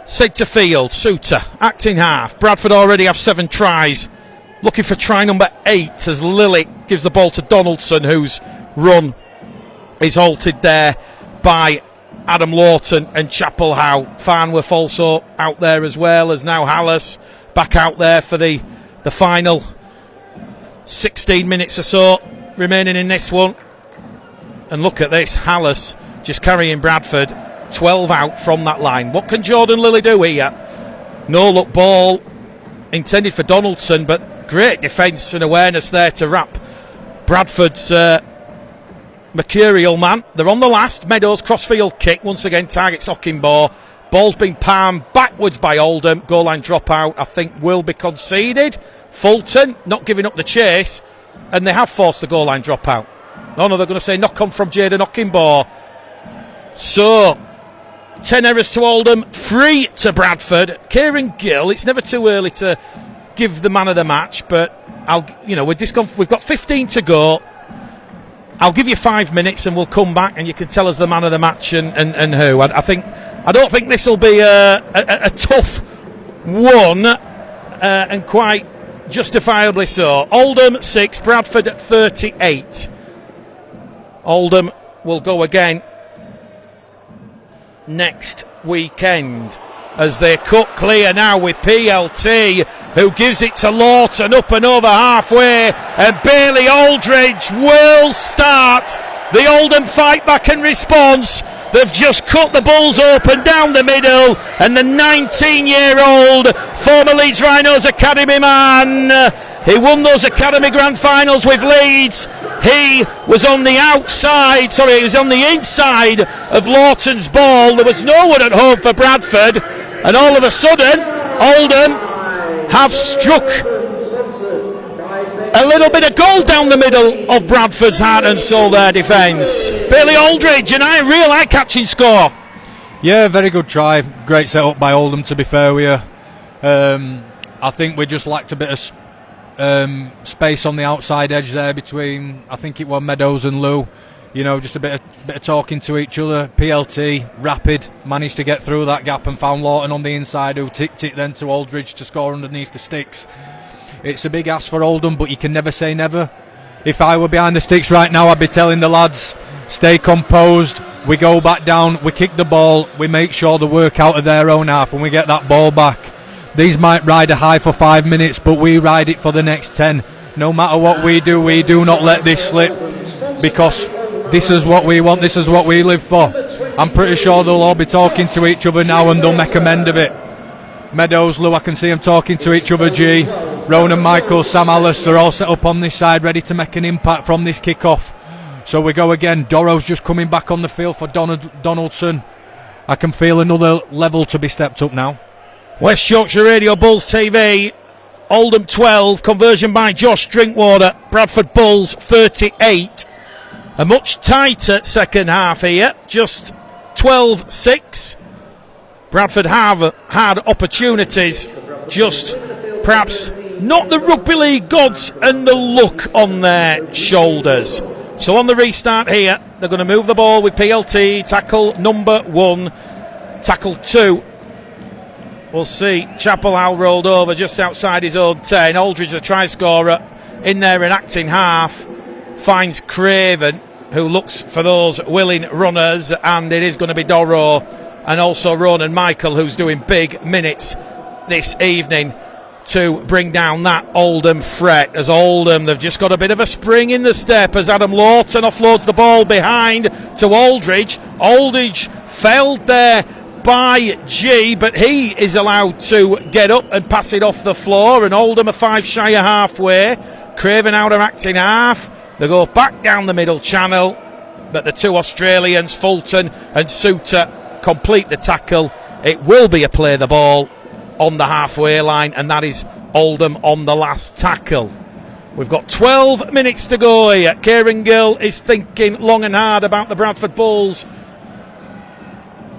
S1: Centre field, Suter, acting half. Bradford already have 7 tries. Looking for try number 8 as Lilly gives the ball to Donaldson, whose run is halted there by Adam Lawton and Chapel Howe. Farnworth also out there as well, as now Hallis back out there for the final 16 minutes or so remaining in this one. And look at this, Hallis just carrying Bradford, 12 out from that line. What can Jordan Lilly do here? No look ball intended for Donaldson, but great defence and awareness there to wrap Bradford's mercurial man. They're on the last. Meadows crossfield kick once again targets Ockenbaugh. Ball's been palmed backwards by Oldham. Goal line dropout I think will be conceded. Fulton not giving up the chase, and they have forced the goal line dropout. No, they're going to say knock on from Jaden Ockenbaugh. So 10 errors to Oldham, 3 to Bradford. Kieran Gill, it's never too early to give the man of the match, but we've got 15 to go. I'll give you 5 minutes and we'll come back and you can tell us the man of the match and who. I don't think this will be a tough one, and quite justifiably so. Oldham 6, Bradford 38. Oldham will go again next weekend as they cut clear now with PLT, who gives it to Lawton up and over halfway, and Bailey Aldridge will start the Oldham fight back and response. They've just cut the Bulls open down the middle, and the 19-year-old former Leeds Rhinos Academy man, he won those Academy Grand Finals with Leeds. He was on the inside of Lawton's ball. There was no one at home for Bradford, and all of a sudden Oldham have struck a little bit of gold down the middle of Bradford's heart and soul, their defence. Bailey Aldridge, and a real eye-catching score.
S2: Yeah, very good try. Great set up by Oldham, to be fair with you. I think we just lacked a bit of space on the outside edge there between, I think it was Meadows and Lou. Just a bit of talking to each other. PLT, rapid, managed to get through that gap and found Lawton on the inside, who ticked it then to Aldridge to score underneath the sticks. It's a big ask for Oldham, but you can never say never. If I were behind the sticks right now, I'd be telling the lads, stay composed, we go back down, we kick the ball, we make sure they work out of their own half and we get that ball back. These might ride a high for 5 minutes, but we ride it for the next 10. No matter what we do not let this slip, because this is what we want, this is what we live for. I'm pretty sure they'll all be talking to each other now and they'll make amend of it. Meadows, Lou, I can see them talking to each other. G, Ronan Michael, Sam Alice, they're all set up on this side, ready to make an impact from this kick-off. So we go again. Dorro's just coming back on the field for Donaldson. I can feel another level to be stepped up now.
S1: West Yorkshire Radio Bulls TV, Oldham 12, conversion by Josh Drinkwater, Bradford Bulls 38. A much tighter second half here, just 12-6. Bradford have had opportunities, just perhaps not the rugby league gods and the luck on their shoulders. So on the restart here, they're going to move the ball with PLT, tackle number 1, tackle 2. We'll see. Chapelhow rolled over just outside his own 10. Aldridge, the try scorer, in there in acting half, finds Craven, who looks for those willing runners, and it is going to be Dorrough and also Ronan Michael, who's doing big minutes this evening to bring down that Oldham threat. As Oldham, they've just got a bit of a spring in the step as Adam Lawton offloads the ball behind to Aldridge. Aldridge failed there by G, but he is allowed to get up and pass it off the floor, and Oldham are 5 shy of halfway. Craven out of acting half. They go back down the middle channel, but the two Australians, Fulton and Suter, complete the tackle. It will be a play the ball on the halfway line, and that is Oldham on the last tackle. We've got 12 minutes to go here. Kieran Gill is thinking long and hard about the Bradford Bulls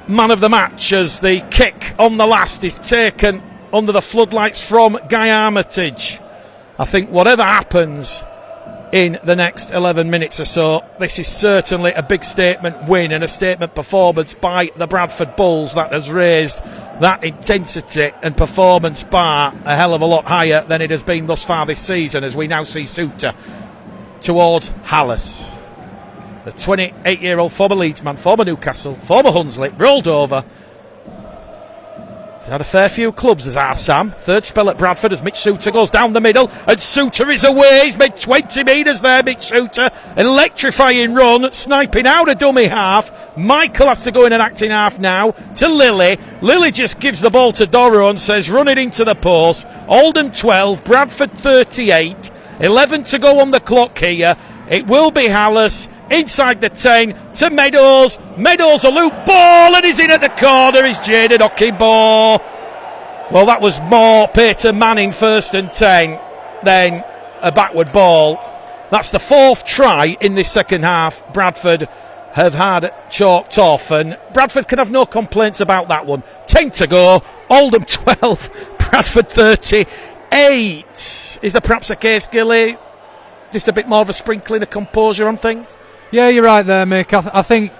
S1: man of the match as the kick on the last is taken under the floodlights from Guy Armitage. I think whatever happens in the next 11 minutes or so, this is certainly a big statement win and a statement performance by the Bradford Bulls that has raised that intensity and performance bar a hell of a lot higher than it has been thus far this season, as we now see Suter towards Hallis. The 28-year-old former Leeds man, former Newcastle, former Hunslet, rolled over. He's had a fair few clubs as our Sam. Third spell at Bradford as Mitch Suter goes down the middle, and Suter is away. He's made 20 metres there, Mitch Suter. Electrifying run, sniping out a dummy half. Michael has to go in an acting half now to Lilly. Lilly just gives the ball to Dorrough and says, run it into the post. Oldham 12, Bradford 38. 11 to go on the clock here. It will be Hallis inside the 10 to Meadows. Meadows a loop ball, and he's in at the corner. Is Jaden Okibo. Well, that was more Peyton Manning first and 10 than a backward ball. That's the 4th try in this second half Bradford have had chalked off, and Bradford can have no complaints about that one. 10 to go. Oldham 12, Bradford 38. Is there perhaps a case, Gilly? Just a bit more of a sprinkling of composure on things?
S2: Yeah, you're right there, Mick. I think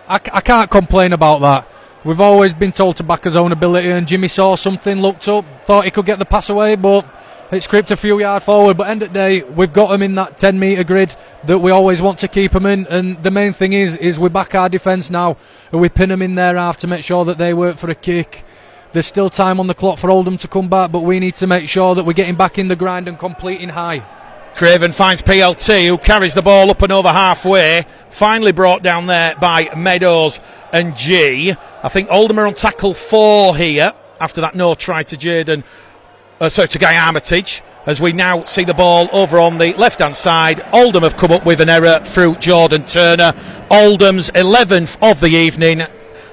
S2: I can't complain about that. We've always been told to back his own ability, and Jimmy saw something, looked up, thought he could get the pass away, but it's creeped a few yards forward. But end of the day, we've got him in that 10-metre grid that we always want to keep him in, and the main thing is we back our defence now, and we pin them in their half to make sure that they work for a kick. There's still time on the clock for Oldham to come back, but we need to make sure that we're getting back in the grind and completing high.
S1: Craven finds PLT, who carries the ball up and over halfway. Finally brought down there by Meadows and G. I think Oldham are on tackle 4 here after that no try to to Guy Armitage. As we now see the ball over on the left-hand side, Oldham have come up with an error through Jordan Turner. Oldham's 11th of the evening.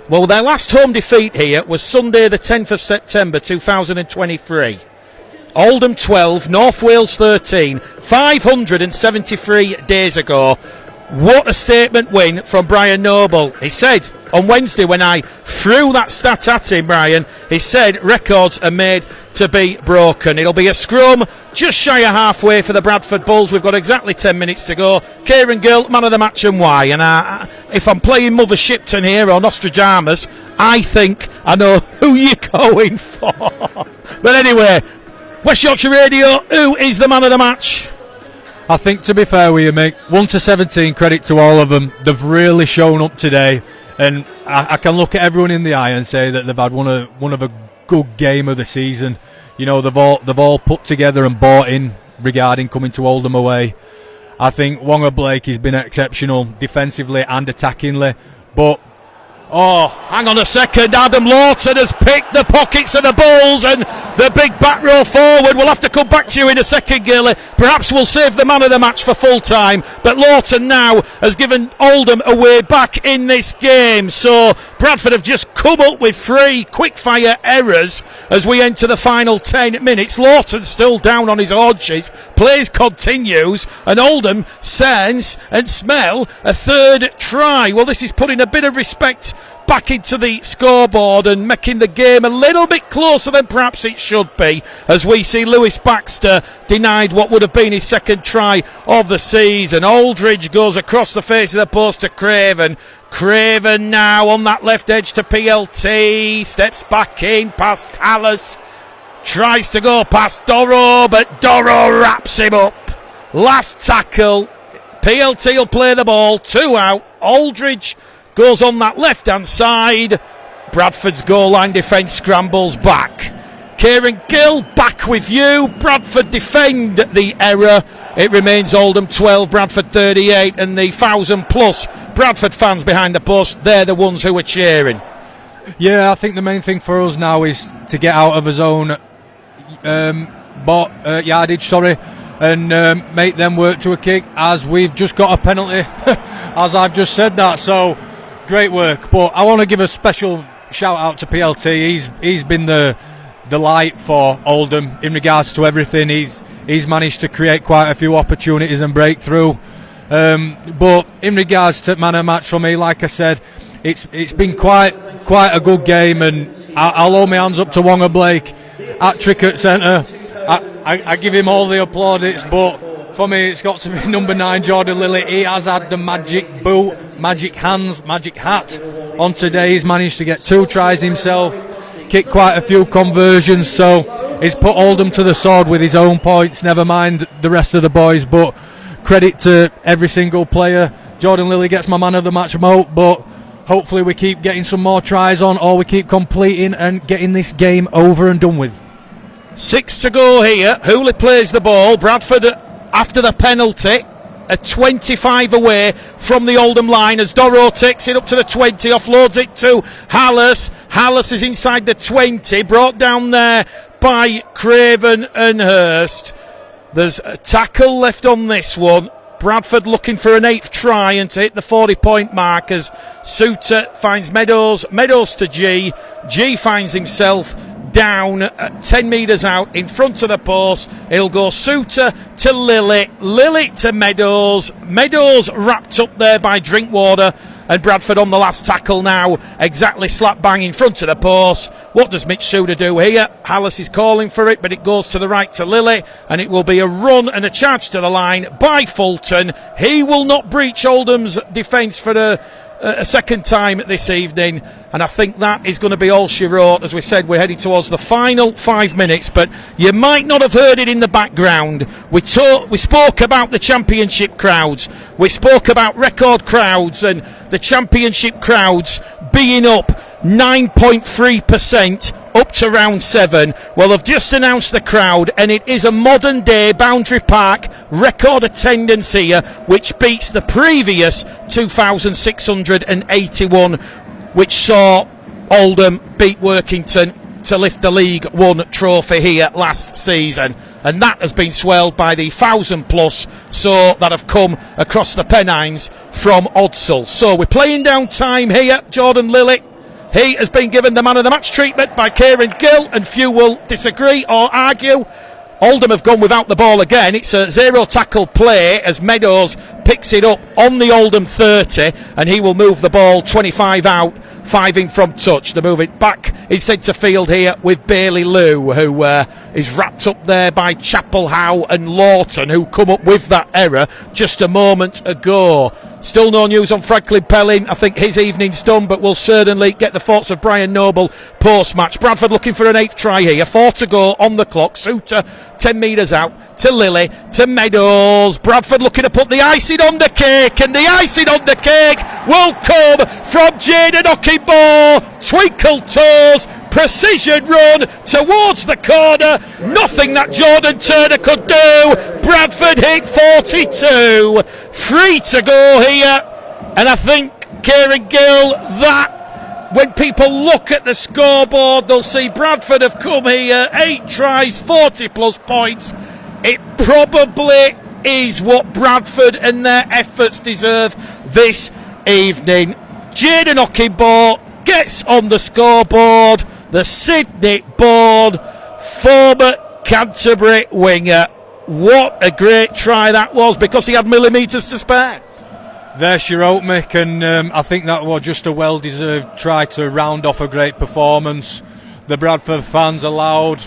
S1: Well, their last home defeat here was Sunday the 10th of September 2023. Oldham 12, North Wales 13, 573 days ago. What a statement win from Brian Noble. He said on Wednesday when I threw that stat at him, Brian, he said records are made to be broken. It'll be a scrum just shy of halfway for the Bradford Bulls. We've got exactly 10 minutes to go. Kieran Gill, man of the match, and why? And if I'm playing Mother Shipton here or Nostradamus, I think I know who you're going for. But anyway, West Yorkshire Radio, who is the man of the match?
S2: I think, to be fair with you, mate, 1 to 17, credit to all of them. They've really shown up today, and I can look at everyone in the eye and say that they've had one of a good game of the season. You know, they've all put together and bought in regarding coming to Oldham away. I think Wonga Blake has been exceptional defensively and attackingly, but
S1: hang on a second. Adam Lawton has picked the pockets of the Bulls, and the big back row forward. We'll have to come back to you in a second, Gilly. Perhaps we'll save the man of the match for full time. But Lawton now has given Oldham a way back in this game. So Bradford have just come up with 3 quick-fire errors as we enter the final 10 minutes. Lawton's still down on his haunches. Plays continues, and Oldham sense and smell a third try. Well, this is putting a bit of respect back into the scoreboard and making the game a little bit closer than perhaps it should be, as we see Lewis Baxter denied what would have been his second try of the season. Aldridge goes across the face of the post to Craven. Craven now on that left edge to PLT, steps back in past Hallis, tries to go past Doro, but Doro wraps him up. Last tackle, PLT will play the ball, 2 out. Aldridge goes on that left hand side. Bradford's goal line defence scrambles back. Kieran Gill back with you. Bradford defend the error. It remains Oldham 12, Bradford 38, and the 1,000+ Bradford fans behind the post, they're the ones who are cheering.
S2: Yeah, I think the main thing for us now is to get out of his own yardage, and make them work to a kick, as we've just got a penalty, as I've just said that. So great work. But I want to give a special shout out to PLT. He's been the light for Oldham in regards to everything. He's managed to create quite a few opportunities and breakthrough. But in regards to man of match for me, like I said, it's been quite a good game, and I'll hold my hands up to Wonga Blake at trick at centre. I give him all the applaudits, but for me it's got to be number 9, Jordan Lilly. He has had the magic boot, magic hands, magic hat on today. He's managed to get 2 tries himself, kicked quite a few conversions, so he's put Oldham to the sword with his own points, never mind the rest of the boys. But credit to every single player. Jordan Lilly gets my man of the match vote, but hopefully we keep getting some more tries on, or we keep completing and getting this game over and done with.
S1: 6 to go here. Hooley plays the ball. Bradford, after the penalty, a 25 away from the Oldham line as Doro takes it up to the 20, offloads it to Hallis. Hallis is inside the 20, brought down there by Craven and Hurst. There's a tackle left on this one. Bradford looking for an 8th try and to hit the 40-point mark as Suter finds Meadows to G. G finds himself down at 10 metres out in front of the post. He'll go Suter to Lilly to Meadows. Meadows wrapped up there by Drinkwater, and Bradford on the last tackle now, exactly slap bang in front of the post. What does Mitch Suter do here? Hallis is calling for it, but it goes to the right to Lilly, and it will be a run and a charge to the line by Fulton. He will not breach Oldham's defence for a second time this evening, and I think that is going to be all she wrote. As we said, we're heading towards the final 5 minutes, but you might not have heard it in the background. We spoke about the championship crowds, we spoke about record crowds, and the championship crowds being up 9.3% up to round 7. Well, they've just announced the crowd, and it is a modern day Boundary Park record attendance here, which beats the previous 2,681, which saw Oldham beat Workington to lift the League One trophy here last season, and that has been swelled by the 1,000+ so that have come across the Pennines from Odsal. So we're playing down time here. Jordan Lilly, he has been given the man of the match treatment by Kieran Gill, and few will disagree or argue. Oldham have gone without the ball again. It's a 0 tackle play as Meadows picks it up on the Oldham 30, and he will move the ball 25 out, 5 in from touch. They move it back in centre field here with Bailey Liu, who is wrapped up there by Chapelhow and Lawton, who come up with that error just a moment ago. Still no news on Franklin Pelling. I think his evening's done, but we'll certainly get the thoughts of Brian Noble post-match. Bradford looking for an 8th try here. 4 to go on the clock. Suter 10 metres out to Lilly to Meadows. Bradford looking to put the icing on the cake, and the icing on the cake will come from Jaden Okinbo. Twinkle toes, precision run towards the corner. Nothing that Jordan Turner could do. Bradford hit 42. 3 to go here, and I think, Kieran Gill, that when people look at the scoreboard, they'll see Bradford have come here, 8 tries, 40+ points. It probably is what Bradford and their efforts deserve this evening. Jaden Okinbo gets on the scoreboard, the Sydney born former Canterbury winger. What a great try that was, because he had millimetres to spare.
S2: There's your out, Mick, and I think that was just a well-deserved try to round off a great performance. The Bradford fans allowed,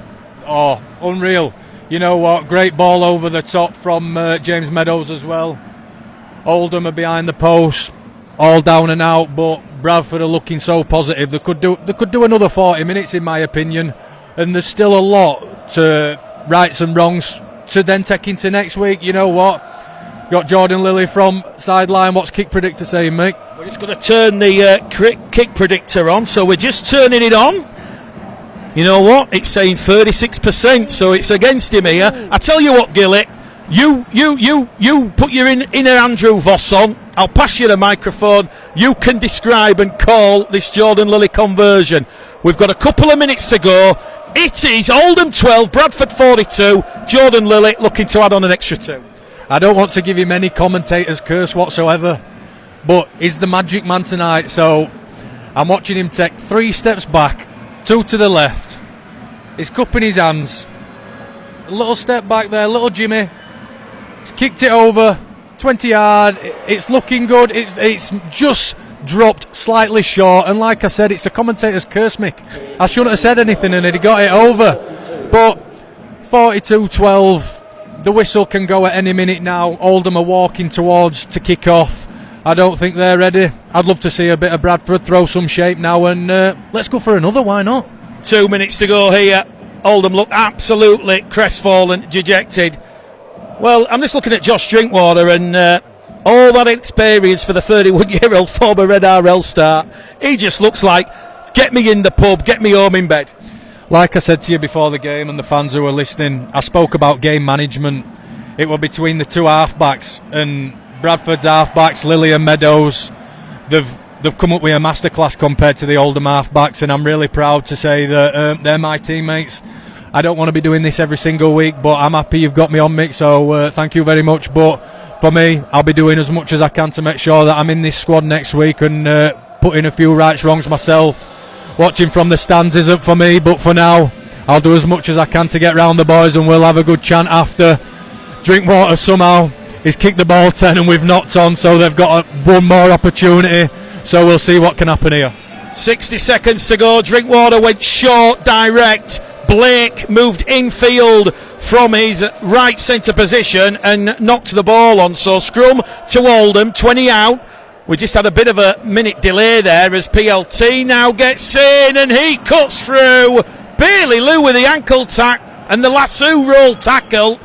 S2: unreal. You know what, great ball over the top from James Meadows as well. Oldham are behind the post, all down and out, but Bradford are looking so positive. They could do another 40 minutes, in my opinion, and there's still a lot to rights and wrongs to then take into next week. You know what? Got Jordan Lilly from sideline. What's kick predictor saying, mate?
S1: We're just going to turn the kick predictor on, so we're just turning it on. You know what? It's saying 36%, so it's against him here. I tell you what, Gilly, you put your inner Andrew Voss on. I'll pass you the microphone. You can describe and call this Jordan Lilly conversion. We've got a couple of minutes to go. It is Oldham 12, Bradford 42. Jordan Lilly looking to add on an extra 2.
S2: I don't want to give him any commentator's curse whatsoever, but he's the magic man tonight, so I'm watching him take 3 steps back, 2 to the left, his cup in his hands, a little step back there, little Jimmy, he's kicked it over, 20 yard, it's looking good, it's just dropped slightly short, and like I said, it's a commentator's curse, Mick. I shouldn't have said anything and he'd got it over, but 42-12, the whistle can go at any minute now. Oldham are walking towards to kick off. I don't think they're ready. I'd love to see a bit of Bradford throw some shape now, and let's go for another, why not?
S1: 2 minutes to go here. Oldham look absolutely crestfallen, dejected. Well, I'm just looking at Josh Drinkwater, and all that experience for the 31-year-old former Red RL star. He just looks like, get me in the pub, get me home in bed.
S2: Like I said to you before the game, and the fans who were listening, I spoke about game management. It was between the two halfbacks, and Bradford's halfbacks, Lilly and Meadows, they've come up with a masterclass compared to the Oldham halfbacks, and I'm really proud to say that they're my teammates. I don't want to be doing this every single week, but I'm happy you've got me on, Mick, so thank you very much. But for me, I'll be doing as much as I can to make sure that I'm in this squad next week and put in a few rights, wrongs myself. Watching from the stands isn't for me, but for now I'll do as much as I can to get round the boys, and we'll have a good chant after. Drinkwater somehow he's kicked the ball 10 and we've knocked on, so they've got one more opportunity, so we'll see what can happen here.
S1: 60 seconds to go. Drinkwater went short, direct. Blake moved infield from his right centre position and knocked the ball on, so scrum to Oldham, 20 out. We just had a bit of a minute delay there as PLT now gets in and he cuts through. Bailey Lou with the ankle tack and the lasso roll tackle.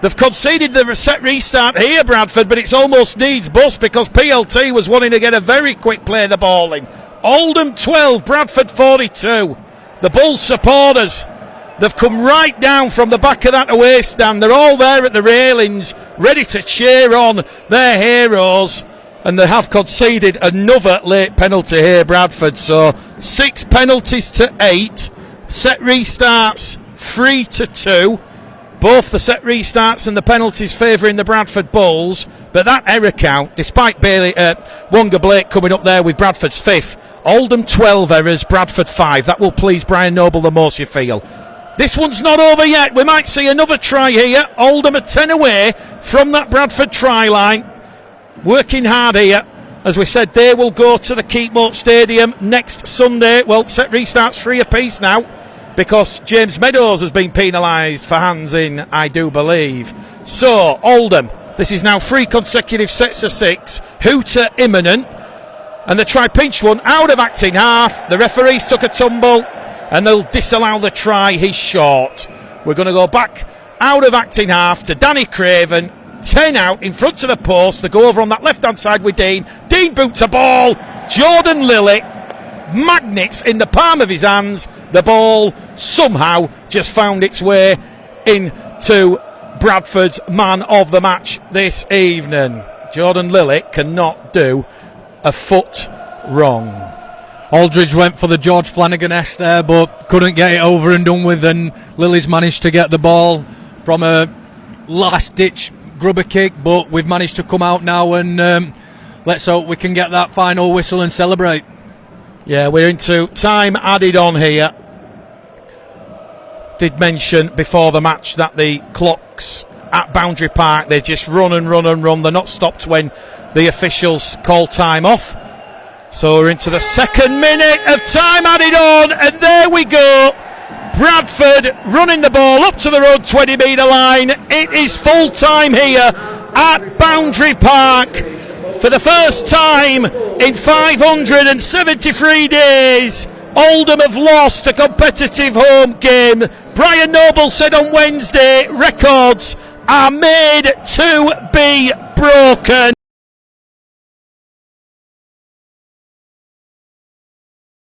S1: They've conceded the set restart here, Bradford, but it's almost needs bust because PLT was wanting to get a very quick play of the ball in. Oldham 12, Bradford 42. The Bulls supporters, they've come right down from the back of that away stand. They're all there at the railings, ready to cheer on their heroes. And they have conceded another late penalty here, Bradford. So 6 penalties to 8. Set restarts 3-2. Both the set restarts and the penalties favouring the Bradford Bulls. But that error count, despite Wonga Blake coming up there with Bradford's 5th, Oldham 12 errors, Bradford 5. That will please Brian Noble the most, you feel. This one's not over yet. We might see another try here. Oldham are 10 away from that Bradford try line. Working hard here. As we said, they will go to the Keepmoat Stadium next Sunday. Well, set restarts 3 apiece now because James Meadows has been penalised for hands in, I do believe. So, Oldham, this is now 3 consecutive sets of 6. Hooter imminent. And they try pinch one out of acting half. The referees took a tumble and they'll disallow the try. He's short. We're going to go back out of acting half to Danny Craven. 10 out in front of the post. They go over on that left-hand side with Dean. Dean boots a ball. Jordan Lilly, magnets in the palm of his hands. The ball somehow just found its way into Bradford's man of the match this evening. Jordan Lilly cannot do a foot wrong.
S2: Aldridge went for the George Flanagan-esque there, but couldn't get it over and done with, and Lilly's managed to get the ball from a last-ditch grubber kick, but we've managed to come out now, and let's hope we can get that final whistle and celebrate.
S1: Yeah, we're into time added on here. Did mention before the match that the clocks at Boundary Park, they just run and run and run. They're not stopped when the officials call time off. So we're into the second minute of time added on, and there we go. Bradford running the ball up to their own 20-metre line. It is full time here at Boundary Park. For the first time in 573 days, Oldham have lost a competitive home game. Brian Noble said on Wednesday, records are made to be broken.